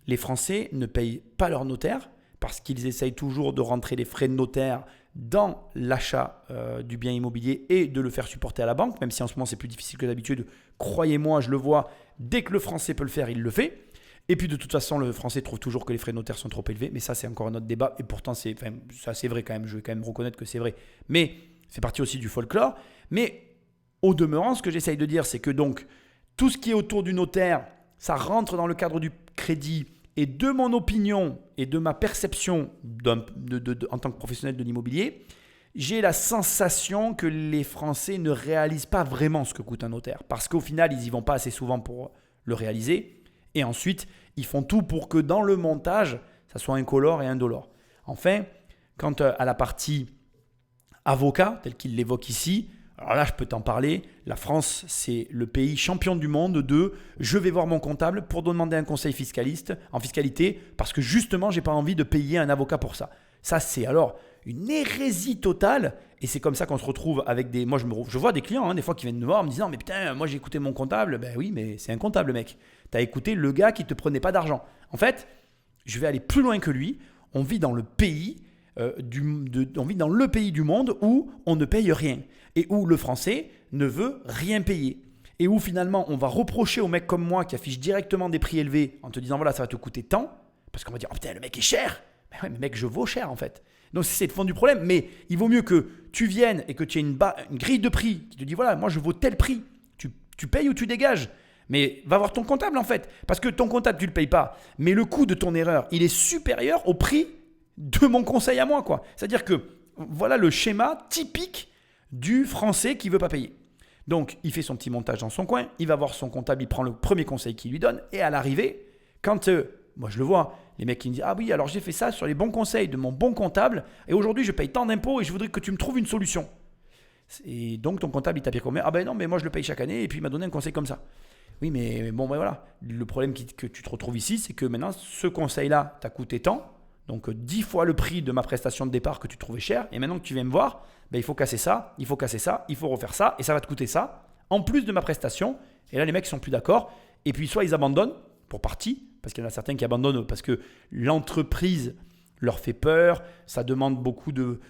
Les Français ne payent pas leur notaire parce qu'ils essayent toujours de rentrer les frais de notaire dans l'achat du bien immobilier et de le faire supporter à la banque, même si en ce moment c'est plus difficile que d'habitude. Croyez-moi, je le vois, dès que le Français peut le faire, il le fait. Et puis de toute façon, le Français trouve toujours que les frais de notaire sont trop élevés, mais ça c'est encore un autre débat, et pourtant c'est vrai quand même, je vais quand même reconnaître que c'est vrai. Mais c'est parti aussi du folklore. Mais au demeurant, ce que j'essaye de dire, c'est que donc tout ce qui est autour du notaire, ça rentre dans le cadre du crédit. Et de mon opinion et de ma perception en tant que professionnel de l'immobilier, j'ai la sensation que les Français ne réalisent pas vraiment ce que coûte un notaire. Parce qu'au final, ils n'y vont pas assez souvent pour le réaliser. Et ensuite, ils font tout pour que dans le montage, ça soit incolore et indolore. Enfin, quant à la partie avocat, telle qu'il l'évoque ici, alors là, je peux t'en parler. La France, c'est le pays champion du monde de « je vais voir mon comptable pour demander un conseil fiscaliste en fiscalité parce que justement, je n'ai pas envie de payer un avocat pour ça ». Ça, c'est alors une hérésie totale. Et c'est comme ça qu'on se retrouve avec des... Moi, je vois des clients, des fois, qui viennent me voir en me disant « Mais putain, moi, j'ai écouté mon comptable. » Ben oui, mais c'est un comptable, mec. Tu as écouté le gars qui ne te prenait pas d'argent. En fait, je vais aller plus loin que lui. On vit dans le pays, on vit dans le pays du monde où on ne paye rien. Et où le français ne veut rien payer. Et où finalement, on va reprocher aux mecs comme moi qui affichent directement des prix élevés en te disant « Voilà, ça va te coûter tant. » Parce qu'on va dire « Oh putain, le mec est cher. » Ben ouais, mais mec, je vaux cher en fait. Donc c'est le fond du problème, mais il vaut mieux que tu viennes et que tu aies une grille de prix qui te dit voilà, moi je vaux tel prix, tu payes ou tu dégages. Mais va voir ton comptable en fait, parce que ton comptable tu ne le payes pas, mais le coût de ton erreur, il est supérieur au prix de mon conseil à moi, quoi. C'est-à-dire que voilà le schéma typique du français qui ne veut pas payer. Donc il fait son petit montage dans son coin, il va voir son comptable, il prend le premier conseil qu'il lui donne, et à l'arrivée, quand... moi, je le vois, les mecs qui me disent « Ah oui, alors j'ai fait ça sur les bons conseils de mon bon comptable et aujourd'hui, je paye tant d'impôts et je voudrais que tu me trouves une solution. » Et donc, ton comptable, il t'a payé combien ? « Ah ben non, mais moi, je le paye chaque année et puis il m'a donné un conseil comme ça. » Oui, mais bon, ben voilà. Le problème que tu te retrouves ici, c'est que maintenant, ce conseil-là t'a coûté tant, donc 10 fois le prix de ma prestation de départ que tu trouvais cher. Et maintenant que tu viens me voir, ben, il faut casser ça, il faut refaire ça et ça va te coûter ça, en plus de ma prestation. Et là, les mecs ne sont plus d'accord. Et puis, soit ils abandonnent pour partie, parce qu'il y en a certains qui abandonnent parce que l'entreprise leur fait peur, ça demande beaucoup de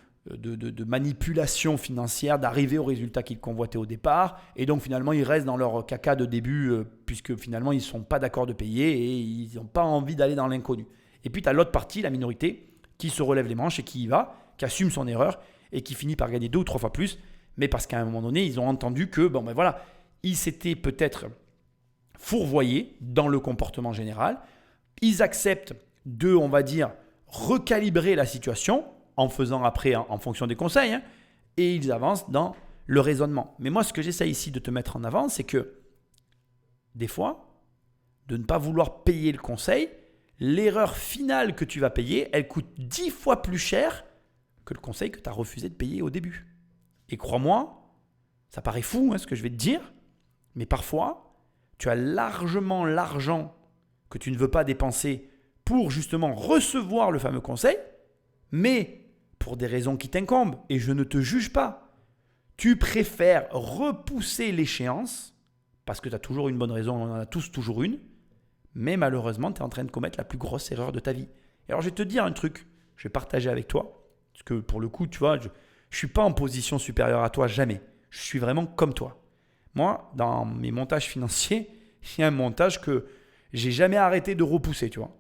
manipulation financière, d'arriver au résultat qu'ils convoitaient au départ, et donc finalement ils restent dans leur caca de début, puisque finalement ils ne sont pas d'accord de payer et ils n'ont pas envie d'aller dans l'inconnu. Et puis tu as l'autre partie, la minorité, qui se relève les manches et qui y va, qui assume son erreur et qui finit par gagner 2 ou 3 fois plus, mais parce qu'à un moment donné, ils ont entendu que, bon ben voilà, ils s'étaient peut-être fourvoyés dans le comportement général. Ils acceptent de, on va dire, recalibrer la situation en faisant après en fonction des conseils, et ils avancent dans le raisonnement. Mais moi, ce que j'essaie ici de te mettre en avant, c'est que des fois, de ne pas vouloir payer le conseil, l'erreur finale que tu vas payer, elle coûte 10 fois plus cher que le conseil que tu as refusé de payer au début. Et crois-moi, ça paraît fou ce que je vais te dire, mais parfois, tu as largement l'argent que tu ne veux pas dépenser pour justement recevoir le fameux conseil, mais pour des raisons qui t'incombent, et je ne te juge pas, tu préfères repousser l'échéance, parce que tu as toujours une bonne raison, on en a tous toujours une, mais malheureusement, tu es en train de commettre la plus grosse erreur de ta vie. Et alors, je vais te dire un truc, je vais partager avec toi, parce que pour le coup, tu vois, je ne suis pas en position supérieure à toi, jamais. Je suis vraiment comme toi. Moi, dans mes montages financiers, il y a un montage que j'ai jamais arrêté de repousser, tu vois.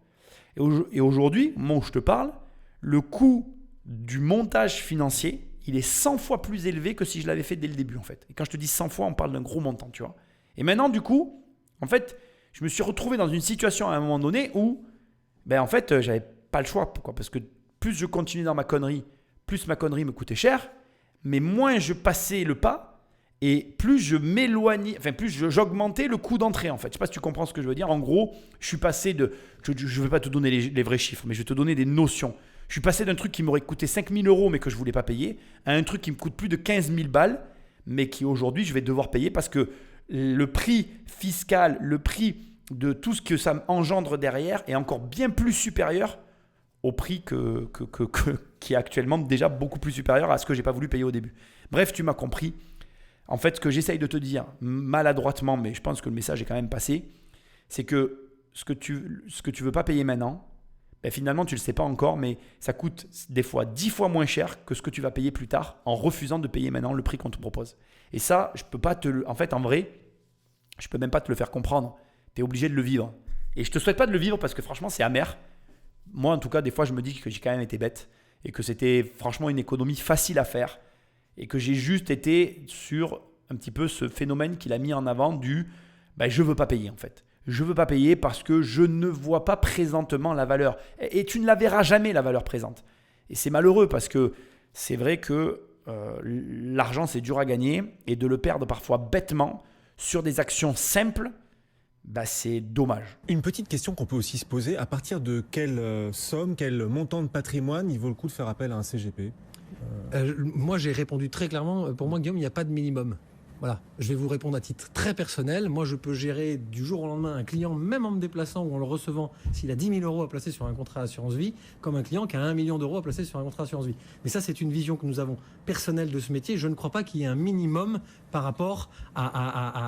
Et aujourd'hui, au moment où je te parle, le coût du montage financier, il est 100 fois plus élevé que si je l'avais fait dès le début, en fait. Et quand je te dis 100 fois, on parle d'un gros montant, tu vois. Et maintenant, du coup, en fait, je me suis retrouvé dans une situation à un moment donné où, ben en fait, j'avais pas le choix. Pourquoi ? Parce que plus je continuais dans ma connerie, plus ma connerie me coûtait cher, mais moins je passais le pas. Et plus je m'éloignais, enfin plus j'augmentais le coût d'entrée en fait. Je ne sais pas si tu comprends ce que je veux dire. En gros, je suis passé de, je ne vais pas te donner les vrais chiffres, mais je vais te donner des notions. Je suis passé d'un truc qui m'aurait coûté 5 000 € mais que je ne voulais pas payer, à un truc qui me coûte plus de 15 000 balles, mais qui aujourd'hui je vais devoir payer parce que le prix fiscal, le prix de tout ce que ça engendre derrière est encore bien plus supérieur au prix qui est actuellement déjà beaucoup plus supérieur à ce que je n'ai pas voulu payer au début. Bref, tu m'as compris. En fait, ce que j'essaye de te dire, maladroitement, mais je pense que le message est quand même passé, c'est que ce que tu ne veux pas payer maintenant, ben finalement, tu ne le sais pas encore, mais ça coûte des fois 10 fois moins cher que ce que tu vas payer plus tard en refusant de payer maintenant le prix qu'on te propose. Et ça, je peux pas en fait, en vrai, je ne peux même pas te le faire comprendre. Tu es obligé de le vivre. Et je ne te souhaite pas de le vivre parce que franchement, c'est amer. Moi, en tout cas, des fois, je me dis que j'ai quand même été bête et que c'était franchement une économie facile à faire. Et que j'ai juste été sur un petit peu ce phénomène qu'il a mis en avant du je ne veux pas payer en fait. Je ne veux pas payer parce que je ne vois pas présentement la valeur. Et tu ne la verras jamais la valeur présente. Et c'est malheureux parce que c'est vrai que l'argent c'est dur à gagner et de le perdre parfois bêtement sur des actions simples, c'est dommage.
Une petite question qu'on peut aussi se poser, à partir de quelle somme, quel montant de patrimoine il vaut le coup de faire appel à un CGP ?
Moi, j'ai répondu très clairement. Pour moi, Guillaume, il n'y a pas de minimum. Voilà, je vais vous répondre à titre très personnel. Moi, je peux gérer du jour au lendemain un client, même en me déplaçant ou en le recevant, s'il a 10 000 euros à placer sur un contrat assurance vie, comme un client qui a 1 million d'euros à placer sur un contrat assurance vie. Mais ça, c'est une vision que nous avons personnelle de ce métier. Je ne crois pas qu'il y ait un minimum par rapport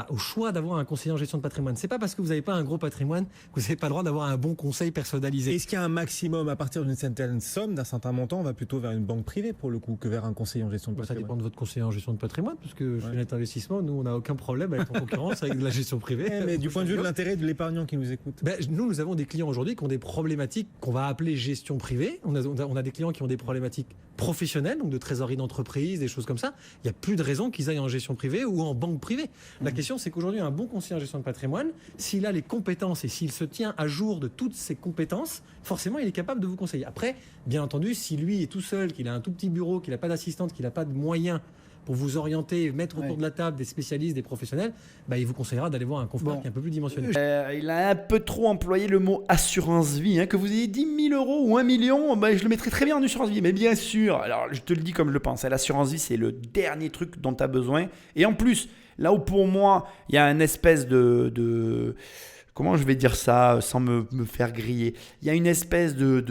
au choix d'avoir un conseiller en gestion de patrimoine. C'est pas parce que vous n'avez pas un gros patrimoine que vous n'avez pas le droit d'avoir un bon conseil personnalisé.
Est-ce qu'il y a un maximum à partir d'une certaine somme, d'un certain montant, on va plutôt vers une banque privée pour le coup que vers un conseiller en gestion de
Ça
patrimoine?
dépend de votre conseiller en gestion de patrimoine, parce que chez Net Investissement, nous, on n'a aucun problème avec en concurrence avec de la gestion privée.
Mais du point de vue de l'intérêt de l'épargnant qui nous écoute.
Nous avons des clients aujourd'hui qui ont des problématiques qu'on va appeler gestion privée. On a des clients qui ont des problématiques professionnelles, donc de trésorerie d'entreprise, des choses comme ça. Il n'y a plus de raison qu'ils aillent en gestion privée ou en banque privée. La question, c'est qu'aujourd'hui, un bon conseiller en gestion de patrimoine, s'il a les compétences et s'il se tient à jour de toutes ses compétences, forcément, il est capable de vous conseiller. Après, bien entendu, si lui est tout seul, qu'il a un tout petit bureau, qu'il n'a pas d'assistante, qu'il n'a pas de moyens pour vous orienter, mettre autour de la table des spécialistes, des professionnels, il vous conseillera d'aller voir un confrère qui est un peu plus dimensionné.
Il a un peu trop employé le mot assurance vie. Que vous ayez 10 000 euros ou 1 million, je le mettrais très bien en assurance vie. Mais bien sûr, alors je te le dis comme je le pense, l'assurance vie, c'est le dernier truc dont tu as besoin. Et en plus, là où pour moi, il y a une espèce de comment je vais dire ça sans me faire griller. Il y a une espèce de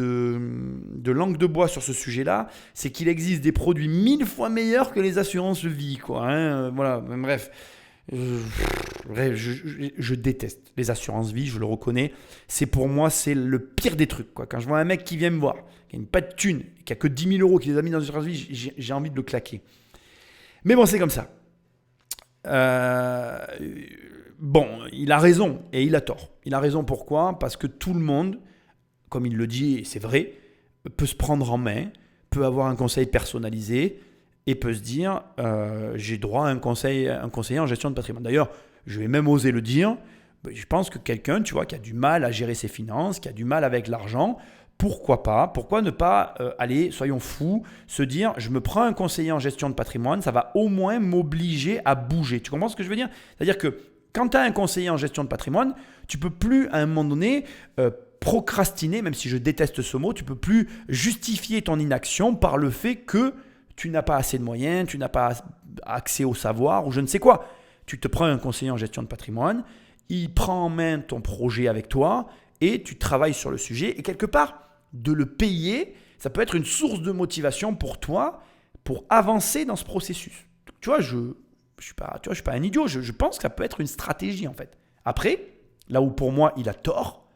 langue de bois sur ce sujet-là, c'est qu'il existe des produits 1000 fois meilleurs que les assurances vie, quoi. Voilà, bref. Je déteste les assurances vie, je le reconnais. Pour moi, c'est le pire des trucs, quoi. Quand je vois un mec qui vient me voir, qui a pas de thune, qui a que 10 000 euros, qui les a mis dans une assurance vie, j'ai envie de le claquer. Mais bon, c'est comme ça. Bon, il a raison et il a tort. Il a raison pourquoi ? Parce que tout le monde, comme il le dit, et c'est vrai, peut se prendre en main, peut avoir un conseil personnalisé et peut se dire j'ai droit à un conseiller en gestion de patrimoine. D'ailleurs, je vais même oser le dire, je pense que quelqu'un, tu vois, qui a du mal à gérer ses finances, qui a du mal avec l'argent, pourquoi ne pas aller, soyons fous, se dire je me prends un conseiller en gestion de patrimoine, ça va au moins m'obliger à bouger. Tu comprends ce que je veux dire ? C'est-à-dire que quand tu as un conseiller en gestion de patrimoine, tu ne peux plus à un moment donné procrastiner, même si je déteste ce mot, tu ne peux plus justifier ton inaction par le fait que tu n'as pas assez de moyens, tu n'as pas accès au savoir ou je ne sais quoi. Tu te prends un conseiller en gestion de patrimoine, il prend en main ton projet avec toi et tu travailles sur le sujet et quelque part, de le payer, ça peut être une source de motivation pour toi pour avancer dans ce processus. Tu vois, je suis pas un idiot, je pense que ça peut être une stratégie en fait. Après, là où pour moi il a tort,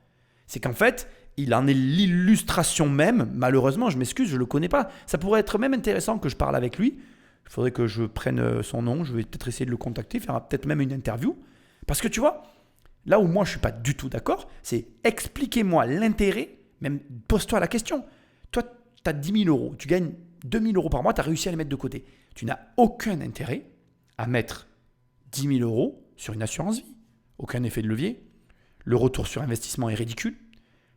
c'est qu'en fait, il en est l'illustration même. Malheureusement, je m'excuse, je ne le connais pas. Ça pourrait être même intéressant que je parle avec lui. Il faudrait que je prenne son nom, je vais peut-être essayer de le contacter, faire peut-être même une interview. Parce que tu vois, là où moi je ne suis pas du tout d'accord, c'est expliquez-moi l'intérêt, même pose-toi la question. Toi, tu as 10 000 euros, tu gagnes 2 000 euros par mois, tu as réussi à les mettre de côté. Tu n'as aucun intérêt à mettre 10 000 euros sur une assurance vie. Aucun effet de levier. Le retour sur investissement est ridicule.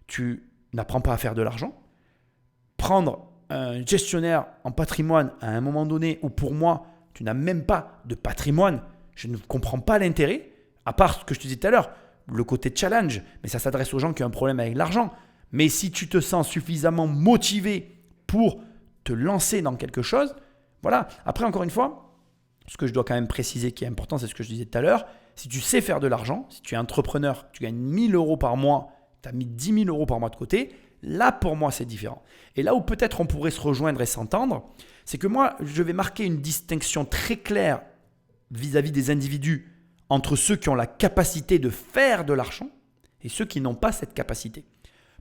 Tu n'apprends pas à faire de l'argent. Prendre un gestionnaire en patrimoine à un moment donné où pour moi, tu n'as même pas de patrimoine, je ne comprends pas l'intérêt, à part ce que je te disais tout à l'heure, le côté challenge, mais ça s'adresse aux gens qui ont un problème avec l'argent. Mais si tu te sens suffisamment motivé pour te lancer dans quelque chose, voilà. Après, encore une fois, ce que je dois quand même préciser qui est important, c'est ce que je disais tout à l'heure. Si tu sais faire de l'argent, si tu es entrepreneur, tu gagnes 1 000 euros par mois, tu as mis 10 000 euros par mois de côté, là pour moi c'est différent. Et là où peut-être on pourrait se rejoindre et s'entendre, c'est que moi je vais marquer une distinction très claire vis-à-vis des individus entre ceux qui ont la capacité de faire de l'argent et ceux qui n'ont pas cette capacité.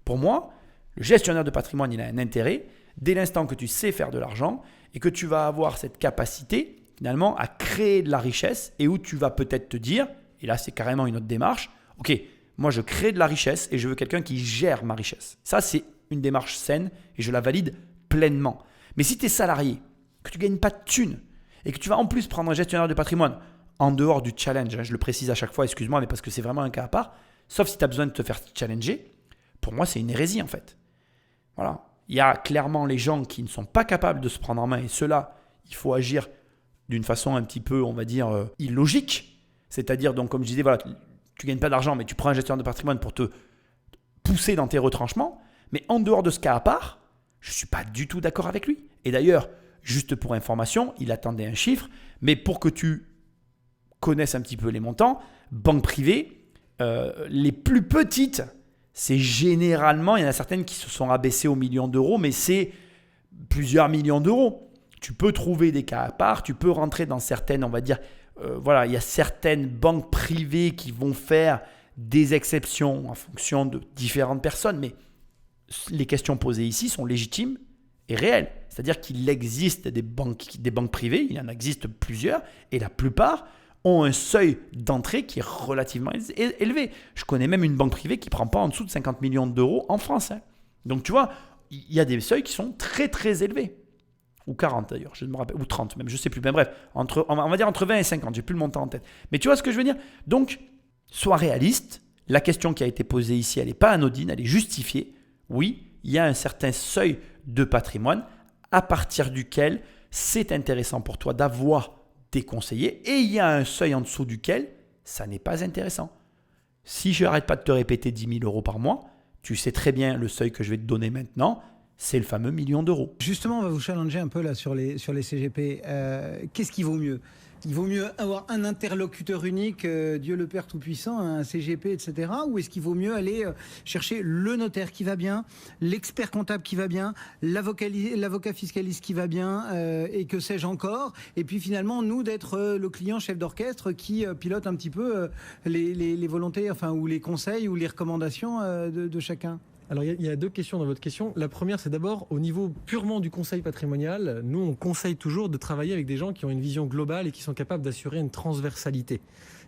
Pour moi, le gestionnaire de patrimoine, il a un intérêt dès l'instant que tu sais faire de l'argent et que tu vas avoir cette capacité finalement à créer de la richesse et où tu vas peut-être te dire, et là c'est carrément une autre démarche, ok, moi je crée de la richesse et je veux quelqu'un qui gère ma richesse. Ça c'est une démarche saine et je la valide pleinement. Mais si tu es salarié, que tu ne gagnes pas de thunes et que tu vas en plus prendre un gestionnaire de patrimoine en dehors du challenge, je le précise à chaque fois, excuse-moi, mais parce que c'est vraiment un cas à part, sauf si tu as besoin de te faire challenger, pour moi c'est une hérésie en fait. Voilà. Il y a clairement les gens qui ne sont pas capables de se prendre en main et ceux-là, il faut agir d'une façon un petit peu, on va dire, illogique. C'est-à-dire, donc, comme je disais, voilà, tu ne gagnes pas d'argent, mais tu prends un gestionnaire de patrimoine pour te pousser dans tes retranchements. Mais en dehors de ce cas à part, je ne suis pas du tout d'accord avec lui. Et d'ailleurs, juste pour information, il attendait un chiffre, mais pour que tu connaissent un petit peu les montants, banques privées, les plus petites, c'est généralement, il y en a certaines qui se sont abaissées aux millions d'euros, mais c'est plusieurs millions d'euros. Tu peux trouver des cas à part, tu peux rentrer dans certaines, on va dire, il y a certaines banques privées qui vont faire des exceptions en fonction de différentes personnes, mais les questions posées ici sont légitimes et réelles. C'est-à-dire qu'il existe des banques privées, il y en existe plusieurs, et la plupart ont un seuil d'entrée qui est relativement élevé. Je connais même une banque privée qui ne prend pas en dessous de 50 millions d'euros en France. Donc tu vois, il y a des seuils qui sont très très élevés. Ou 40 d'ailleurs, je me rappelle, ou 30 même, je ne sais plus. Mais bref, on va dire entre 20 et 50, je n'ai plus le montant en tête. Mais tu vois ce que je veux dire? Donc, sois réaliste. La question qui a été posée ici, elle n'est pas anodine, elle est justifiée. Oui, il y a un certain seuil de patrimoine à partir duquel c'est intéressant pour toi d'avoir des conseillers et il y a un seuil en dessous duquel ça n'est pas intéressant. Si je n'arrête pas de te répéter 10 000 euros par mois, tu sais très bien le seuil que je vais te donner maintenant, c'est le fameux million d'euros.
Justement, on va vous challenger un peu là sur les CGP. Qu'est-ce qui vaut mieux? Il vaut mieux avoir un interlocuteur unique, Dieu le Père Tout-Puissant, un CGP, etc. Ou est-ce qu'il vaut mieux aller chercher le notaire qui va bien, l'expert comptable qui va bien, l'avocat fiscaliste qui va bien, et que sais-je encore. Et puis finalement, nous, d'être le client chef d'orchestre qui pilote un petit peu les volontés, enfin, ou les conseils ou les recommandations de chacun.
Alors, il y a deux questions dans votre question. La première, c'est d'abord au niveau purement du conseil patrimonial. Nous, on conseille toujours de travailler avec des gens qui ont une vision globale et qui sont capables d'assurer une transversalité.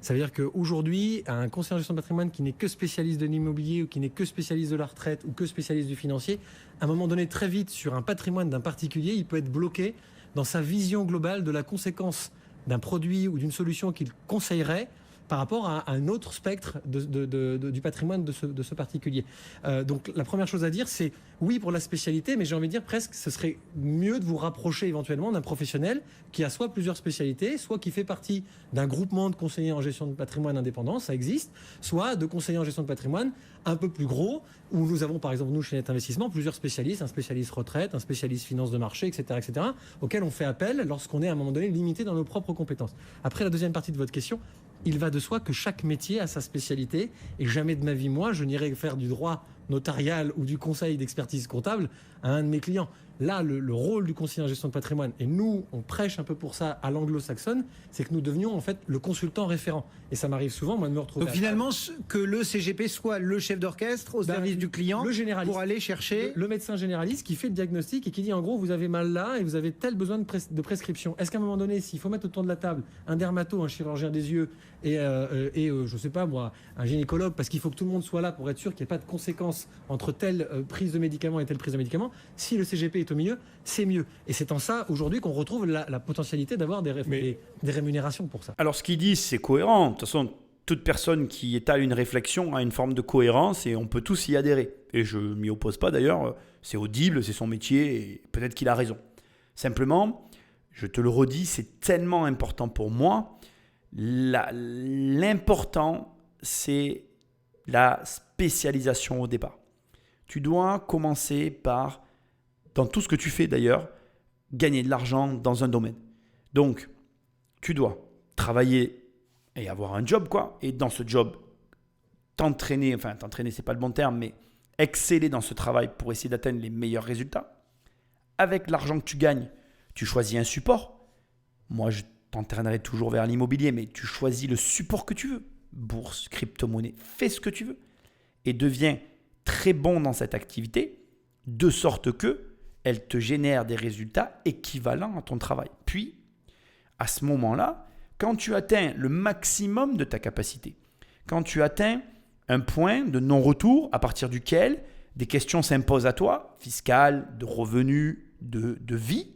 Ça veut dire qu'aujourd'hui, un conseiller en gestion de patrimoine qui n'est que spécialiste de l'immobilier ou qui n'est que spécialiste de la retraite ou que spécialiste du financier, à un moment donné, très vite, sur un patrimoine d'un particulier, il peut être bloqué dans sa vision globale de la conséquence d'un produit ou d'une solution qu'il conseillerait par rapport à un autre spectre du patrimoine de ce particulier. Donc la première chose à dire, c'est oui pour la spécialité, mais j'ai envie de dire presque ce serait mieux de vous rapprocher éventuellement d'un professionnel qui a soit plusieurs spécialités, soit qui fait partie d'un groupement de conseillers en gestion de patrimoine indépendant, ça existe, soit de conseillers en gestion de patrimoine un peu plus gros, où nous avons par exemple nous chez Net Investissement plusieurs spécialistes, un spécialiste retraite, un spécialiste finance de marché, etc., auquel on fait appel lorsqu'on est à un moment donné limité dans nos propres compétences. Après la deuxième partie de votre question, il va de soi que chaque métier a sa spécialité et jamais de ma vie, moi, je n'irai faire du droit notarial ou du conseil d'expertise comptable à un de mes clients. Là, le rôle du conseiller en gestion de patrimoine, et nous, on prêche un peu pour ça à l'anglo-saxonne, c'est que nous devenions en fait le consultant référent. Et ça m'arrive souvent, moi, de me retrouver...
Donc finalement, que le CGP soit le chef d'orchestre au service du client,
le généraliste,
pour aller chercher...
Le médecin généraliste qui fait le diagnostic et qui dit en gros, vous avez mal là et vous avez tel besoin de prescription. Est-ce qu'à un moment donné, s'il faut mettre autour de la table un dermato, un chirurgien des yeux et je sais pas moi, un gynécologue, parce qu'il faut que tout le monde soit là pour être sûr qu'il n'y ait pas de conséquences entre telle prise de médicaments et telle prise de médicaments, si le CGP est au milieu, c'est mieux. Et c'est en ça, aujourd'hui, qu'on retrouve la potentialité d'avoir des rémunérations pour ça.
Alors, ce qu'ils disent, c'est cohérent. De toute façon, toute personne qui étale une réflexion a une forme de cohérence et on peut tous y adhérer. Et je ne m'y oppose pas d'ailleurs. C'est audible, c'est son métier et peut-être qu'il a raison. Simplement, je te le redis, c'est tellement important pour moi. L'important, c'est la spécialisation au départ. Tu dois commencer par, dans tout ce que tu fais d'ailleurs, gagner de l'argent dans un domaine. Donc, tu dois travailler et avoir un job, quoi. Et dans ce job, t'entraîner, c'est pas le bon terme, mais exceller dans ce travail pour essayer d'atteindre les meilleurs résultats. Avec l'argent que tu gagnes, tu choisis un support. Moi, je t'entraînerai toujours vers l'immobilier, mais tu choisis le support que tu veux. Bourse, crypto-monnaie, fais ce que tu veux. Et deviens très bon dans cette activité, de sorte que elle te génère des résultats équivalents à ton travail. Puis, à ce moment-là, quand tu atteins le maximum de ta capacité, quand tu atteins un point de non-retour à partir duquel des questions s'imposent à toi, fiscales, de revenus, de vie,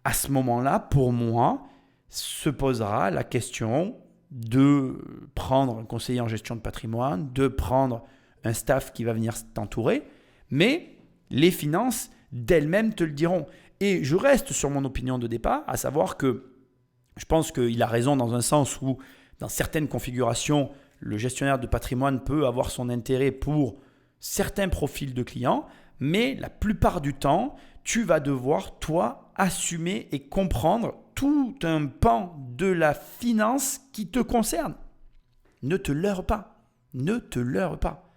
à ce moment-là, pour moi, se posera la question de prendre un conseiller en gestion de patrimoine, de prendre un staff qui va venir t'entourer, mais les finances d'elles-mêmes te le diront. Et je reste sur mon opinion de départ, à savoir que je pense qu'il a raison dans un sens où, dans certaines configurations, le gestionnaire de patrimoine peut avoir son intérêt pour certains profils de clients. mais la plupart du temps, tu vas devoir, toi, assumer et comprendre tout un pan de la finance qui te concerne. Ne te leurre pas. Ne te leurre pas.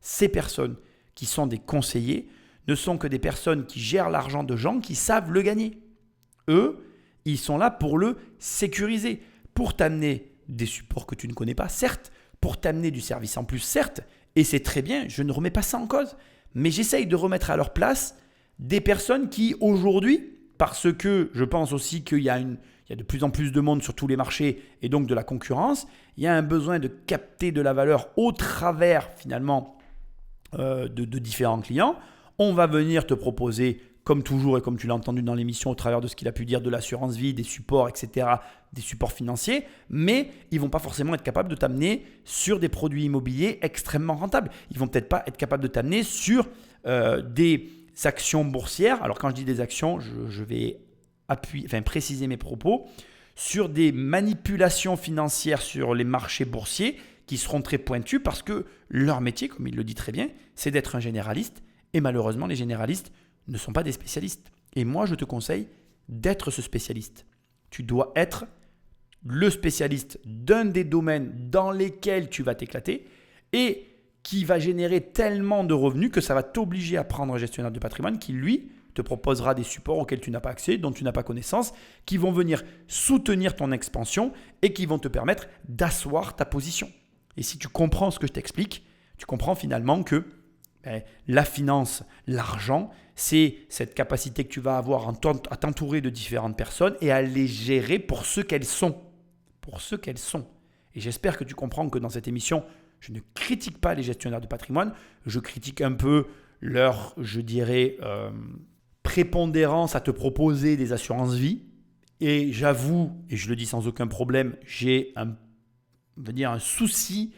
Ces personnes qui sont des conseillers ne sont que des personnes qui gèrent l'argent de gens qui savent le gagner. Eux, ils sont là pour le sécuriser, pour t'amener des supports que tu ne connais pas, certes, pour t'amener du service en plus, certes, et c'est très bien, je ne remets pas ça en cause, mais j'essaye de remettre à leur place des personnes qui aujourd'hui, parce que je pense aussi qu'il y a de plus en plus de monde sur tous les marchés et donc de la concurrence, il y a un besoin de capter de la valeur au travers finalement de différents clients. On va venir te proposer, comme toujours et comme tu l'as entendu dans l'émission au travers de ce qu'il a pu dire, de l'assurance vie, des supports, etc., des supports financiers, mais ils ne vont pas forcément être capables de t'amener sur des produits immobiliers extrêmement rentables. Ils ne vont peut-être pas être capables de t'amener sur des actions boursières. Alors quand je dis des actions, je vais préciser mes propos, sur des manipulations financières sur les marchés boursiers qui seront très pointus parce que leur métier, comme il le dit très bien, c'est d'être un généraliste. Et malheureusement, les généralistes ne sont pas des spécialistes. Et moi, je te conseille d'être ce spécialiste. Tu dois être le spécialiste d'un des domaines dans lesquels tu vas t'éclater et qui va générer tellement de revenus que ça va t'obliger à prendre un gestionnaire de patrimoine qui, lui, te proposera des supports auxquels tu n'as pas accès, dont tu n'as pas connaissance, qui vont venir soutenir ton expansion et qui vont te permettre d'asseoir ta position. Et si tu comprends ce que je t'explique, tu comprends finalement que la finance, l'argent, c'est cette capacité que tu vas avoir à t'entourer de différentes personnes et à les gérer pour ce qu'elles sont. Pour ce qu'elles sont. Et j'espère que tu comprends que dans cette émission, je ne critique pas les gestionnaires de patrimoine, je critique un peu leur, je dirais, prépondérance à te proposer des assurances vie. Et j'avoue, et je le dis sans aucun problème, j'ai un souci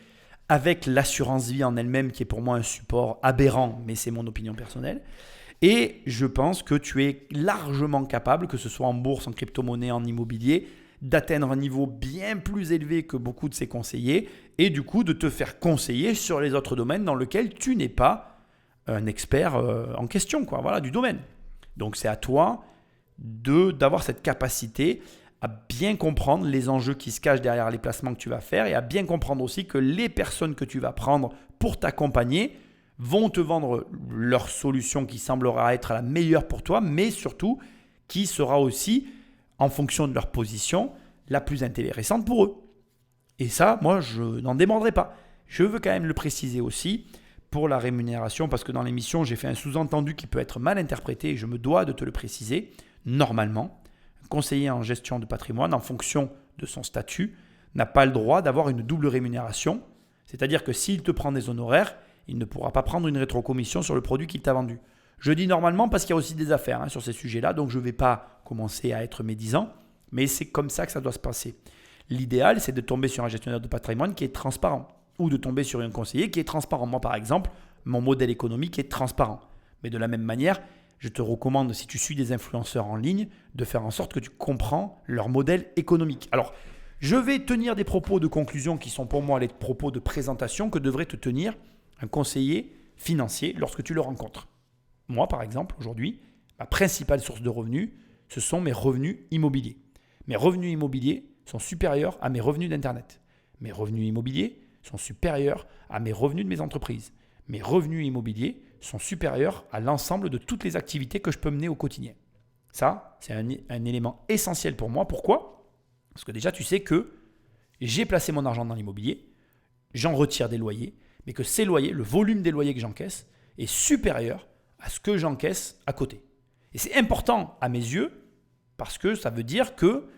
avec l'assurance vie en elle-même qui est pour moi un support aberrant, mais c'est mon opinion personnelle. Et je pense que tu es largement capable, que ce soit en bourse, en crypto-monnaie, en immobilier, d'atteindre un niveau bien plus élevé que beaucoup de ces conseillers et du coup de te faire conseiller sur les autres domaines dans lesquels tu n'es pas un expert en question, du domaine. Donc c'est à toi d'avoir cette capacité à bien comprendre les enjeux qui se cachent derrière les placements que tu vas faire et à bien comprendre aussi que les personnes que tu vas prendre pour t'accompagner vont te vendre leur solution qui semblera être la meilleure pour toi, mais surtout qui sera aussi, en fonction de leur position, la plus intéressante pour eux. Et ça, moi, je n'en démordrai pas. Je veux quand même le préciser aussi pour la rémunération, parce que dans l'émission, j'ai fait un sous-entendu qui peut être mal interprété et je me dois de te le préciser. Normalement, un conseiller en gestion de patrimoine, en fonction de son statut, n'a pas le droit d'avoir une double rémunération. C'est-à-dire que s'il te prend des honoraires, il ne pourra pas prendre une rétrocommission sur le produit qu'il t'a vendu. Je dis normalement parce qu'il y a aussi des affaires sur ces sujets-là, donc je ne vais pas commencer à être médisant, mais c'est comme ça que ça doit se passer. L'idéal, c'est de tomber sur un gestionnaire de patrimoine qui est transparent ou de tomber sur un conseiller qui est transparent. Moi, par exemple, mon modèle économique est transparent. Mais de la même manière, je te recommande, si tu suis des influenceurs en ligne, de faire en sorte que tu comprends leur modèle économique. Alors, je vais tenir des propos de conclusion qui sont pour moi les propos de présentation que devrait te tenir un conseiller financier lorsque tu le rencontres. Moi, par exemple, aujourd'hui, ma principale source de revenus, ce sont mes revenus immobiliers. Mes revenus immobiliers sont supérieurs à mes revenus d'Internet. Mes revenus immobiliers sont supérieurs à mes revenus de mes entreprises. Mes revenus immobiliers sont supérieurs à l'ensemble de toutes les activités que je peux mener au quotidien. Ça, c'est un élément essentiel pour moi. Pourquoi ? Parce que déjà, tu sais que j'ai placé mon argent dans l'immobilier, j'en retire des loyers, mais que ces loyers, le volume des loyers que j'encaisse est supérieur à ce que j'encaisse à côté. Et c'est important à mes yeux parce que ça veut dire que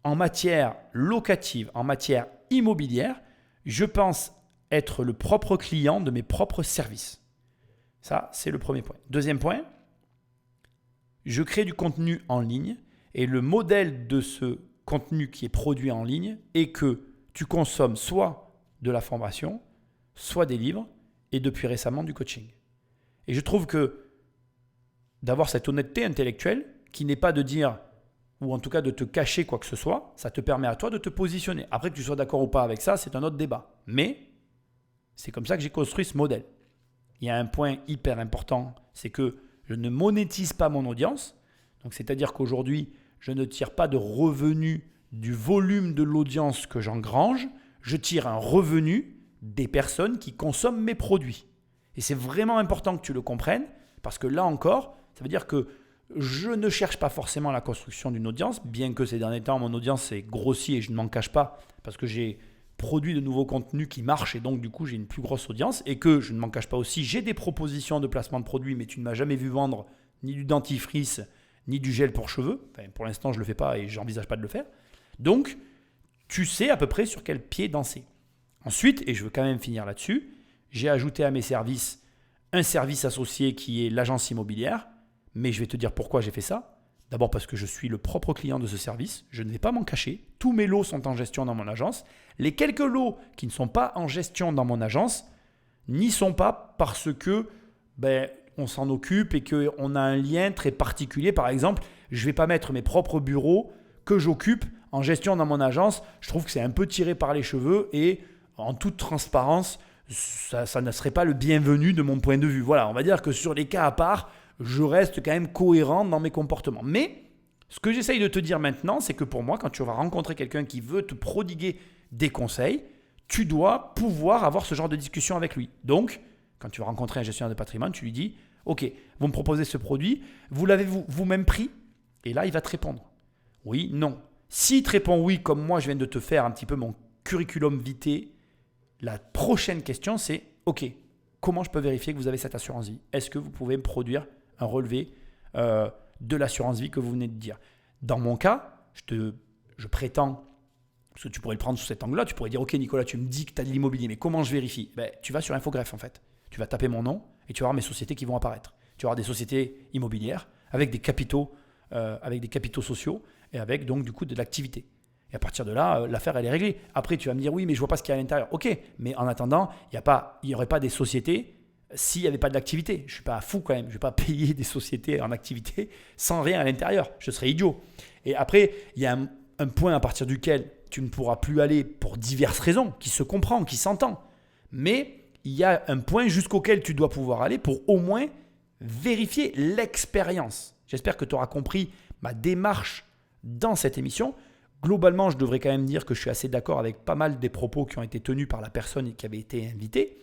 en matière locative, en matière immobilière, je pense être le propre client de mes propres services. Ça, c'est le premier point. Deuxième point, je crée du contenu en ligne et le modèle de ce contenu qui est produit en ligne est que tu consommes soit de la formation, soit des livres et depuis récemment du coaching. Et je trouve que d'avoir cette honnêteté intellectuelle qui n'est pas de dire ou en tout cas de te cacher quoi que ce soit, ça te permet à toi de te positionner. Après que tu sois d'accord ou pas avec ça, c'est un autre débat. Mais c'est comme ça que j'ai construit ce modèle. il y a un point hyper important, c'est que je ne monétise pas mon audience. Donc, c'est-à-dire qu'aujourd'hui, je ne tire pas de revenus du volume de l'audience que j'engrange. Je tire un revenu des personnes qui consomment mes produits. Et c'est vraiment important que tu le comprennes parce que là encore, ça veut dire que je ne cherche pas forcément la construction d'une audience, bien que ces derniers temps, mon audience s'est grossie et je ne m'en cache pas parce que j'ai produit de nouveaux contenus qui marchent et donc du coup j'ai une plus grosse audience et que je ne m'en cache pas aussi, j'ai des propositions de placement de produits mais tu ne m'as jamais vu vendre ni du dentifrice ni du gel pour cheveux. Enfin, pour l'instant je ne le fais pas et je n'envisage pas de le faire. Donc tu sais à peu près sur quel pied danser. Ensuite, et je veux quand même finir là-dessus, j'ai ajouté à mes services un service associé qui est l'agence immobilière. Mais je vais te dire pourquoi j'ai fait ça. D'abord parce que je suis le propre client de ce service. Je ne vais pas m'en cacher. Tous mes lots sont en gestion dans mon agence. Les quelques lots qui ne sont pas en gestion dans mon agence n'y sont pas parce que on s'en occupe et qu'on a un lien très particulier. Par exemple, je ne vais pas mettre mes propres bureaux que j'occupe en gestion dans mon agence. Je trouve que c'est un peu tiré par les cheveux et en toute transparence, ça ne serait pas le bienvenu de mon point de vue. Voilà, on va dire que sur les cas à part, je reste quand même cohérent dans mes comportements. Mais ce que j'essaye de te dire maintenant, c'est que pour moi, quand tu vas rencontrer quelqu'un qui veut te prodiguer des conseils, tu dois pouvoir avoir ce genre de discussion avec lui. Donc, quand tu vas rencontrer un gestionnaire de patrimoine, tu lui dis « Ok, vous me proposez ce produit, vous l'avez vous-même pris ?» Et là, il va te répondre « Oui, non ». S'il te répond « Oui », comme moi, je viens de te faire un petit peu mon curriculum vitae, la prochaine question, c'est « Ok, comment je peux vérifier que vous avez cette assurance vie ? Est-ce que vous pouvez me produire un relevé de l'assurance vie que vous venez de dire ?» Dans mon cas, je prétends, parce que tu pourrais le prendre sous cet angle-là, tu pourrais dire « Ok Nicolas, tu me dis que tu as de l'immobilier, mais comment je vérifie ?» Tu vas sur Infogreffe en fait. Tu vas taper mon nom et tu vas voir mes sociétés qui vont apparaître. Tu vas avoir des sociétés immobilières avec des capitaux sociaux et avec donc du coup de l'activité. Et à partir de là, l'affaire elle est réglée. Après, tu vas me dire oui, mais je vois pas ce qu'il y a à l'intérieur. Ok, mais en attendant, il n'y aurait pas des sociétés s'il n'y avait pas d'activité. Je suis pas fou quand même. Je vais pas payer des sociétés en activité sans rien à l'intérieur. Je serais idiot. Et après, il y a un point à partir duquel tu ne pourras plus aller pour diverses raisons, qui se comprend, qui s'entend. Mais il y a un point jusqu'auquel tu dois pouvoir aller pour au moins vérifier l'expérience. J'espère que tu auras compris ma démarche dans cette émission. Globalement, je devrais quand même dire que je suis assez d'accord avec pas mal des propos qui ont été tenus par la personne qui avait été invitée.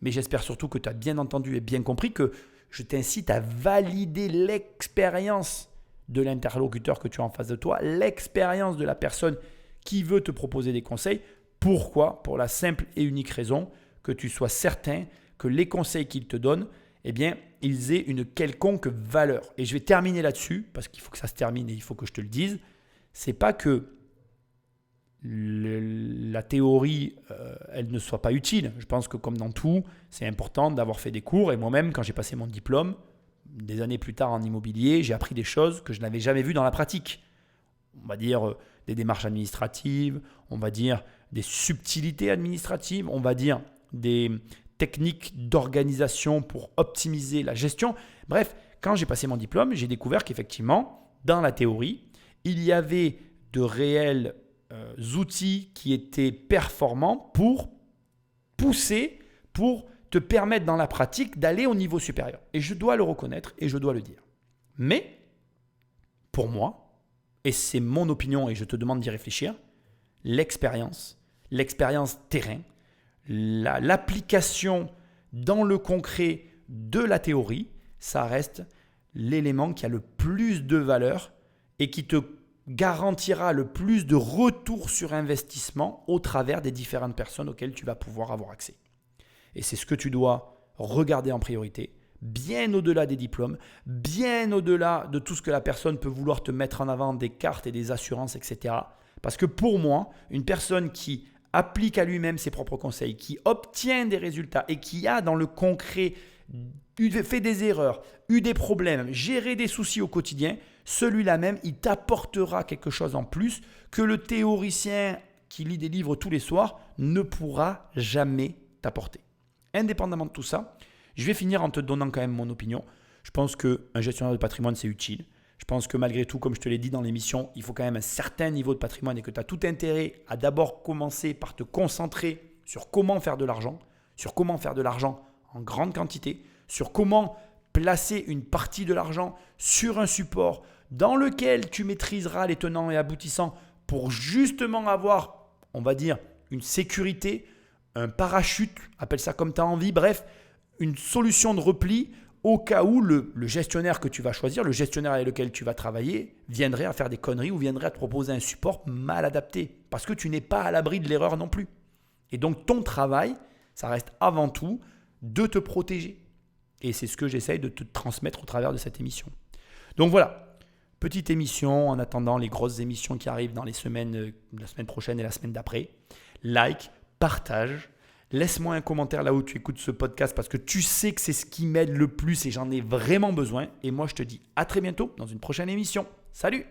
Mais j'espère surtout que tu as bien entendu et bien compris que je t'incite à valider l'expérience de l'interlocuteur que tu as en face de toi, l'expérience de la personne qui veut te proposer des conseils. Pourquoi ? Pour la simple et unique raison que tu sois certain que les conseils qu'il te donne, eh bien, ils aient une quelconque valeur. Et je vais terminer là-dessus, parce qu'il faut que ça se termine et il faut que je te le dise. C'est pas que la théorie, elle ne soit pas utile. Je pense que comme dans tout, c'est important d'avoir fait des cours. Et moi-même, quand j'ai passé mon diplôme, des années plus tard en immobilier, j'ai appris des choses que je n'avais jamais vues dans la pratique. On va dire des démarches administratives, on va dire des subtilités administratives, on va dire des techniques d'organisation pour optimiser la gestion. Bref, quand j'ai passé mon diplôme, j'ai découvert qu'effectivement, dans la théorie, il y avait de réels outils qui étaient performants pour pousser, pour te permettre dans la pratique d'aller au niveau supérieur. Et je dois le reconnaître et je dois le dire. Mais, pour moi, et c'est mon opinion et je te demande d'y réfléchir, l'expérience terrain, l'application dans le concret de la théorie, ça reste l'élément qui a le plus de valeur et qui te garantira le plus de retour sur investissement au travers des différentes personnes auxquelles tu vas pouvoir avoir accès. Et c'est ce que tu dois regarder en priorité, bien au-delà des diplômes, bien au-delà de tout ce que la personne peut vouloir te mettre en avant, des cartes et des assurances, etc. Parce que pour moi, une personne qui applique à lui-même ses propres conseils, qui obtient des résultats et qui a dans le concret fait des erreurs, eu des problèmes, géré des soucis au quotidien, celui-là même, il t'apportera quelque chose en plus que le théoricien qui lit des livres tous les soirs ne pourra jamais t'apporter. Indépendamment de tout ça, je vais finir en te donnant quand même mon opinion. Je pense qu'un gestionnaire de patrimoine, c'est utile. Je pense que malgré tout, comme je te l'ai dit dans l'émission, il faut quand même un certain niveau de patrimoine et que tu as tout intérêt à d'abord commencer par te concentrer sur comment faire de l'argent en grande quantité sur comment placer une partie de l'argent sur un support dans lequel tu maîtriseras les tenants et aboutissants pour justement avoir, on va dire, une sécurité, un parachute, appelle ça comme tu as envie, bref, une solution de repli au cas où le gestionnaire que tu vas choisir, le gestionnaire avec lequel tu vas travailler, viendrait à faire des conneries ou viendrait à te proposer un support mal adapté parce que tu n'es pas à l'abri de l'erreur non plus. Et donc ton travail, ça reste avant tout de te protéger. Et c'est ce que j'essaye de te transmettre au travers de cette émission. Donc voilà, petite émission en attendant les grosses émissions qui arrivent dans les semaines, la semaine prochaine et la semaine d'après. Like, partage. Laisse-moi un commentaire là où tu écoutes ce podcast parce que tu sais que c'est ce qui m'aide le plus et j'en ai vraiment besoin. Et moi, je te dis à très bientôt dans une prochaine émission. Salut!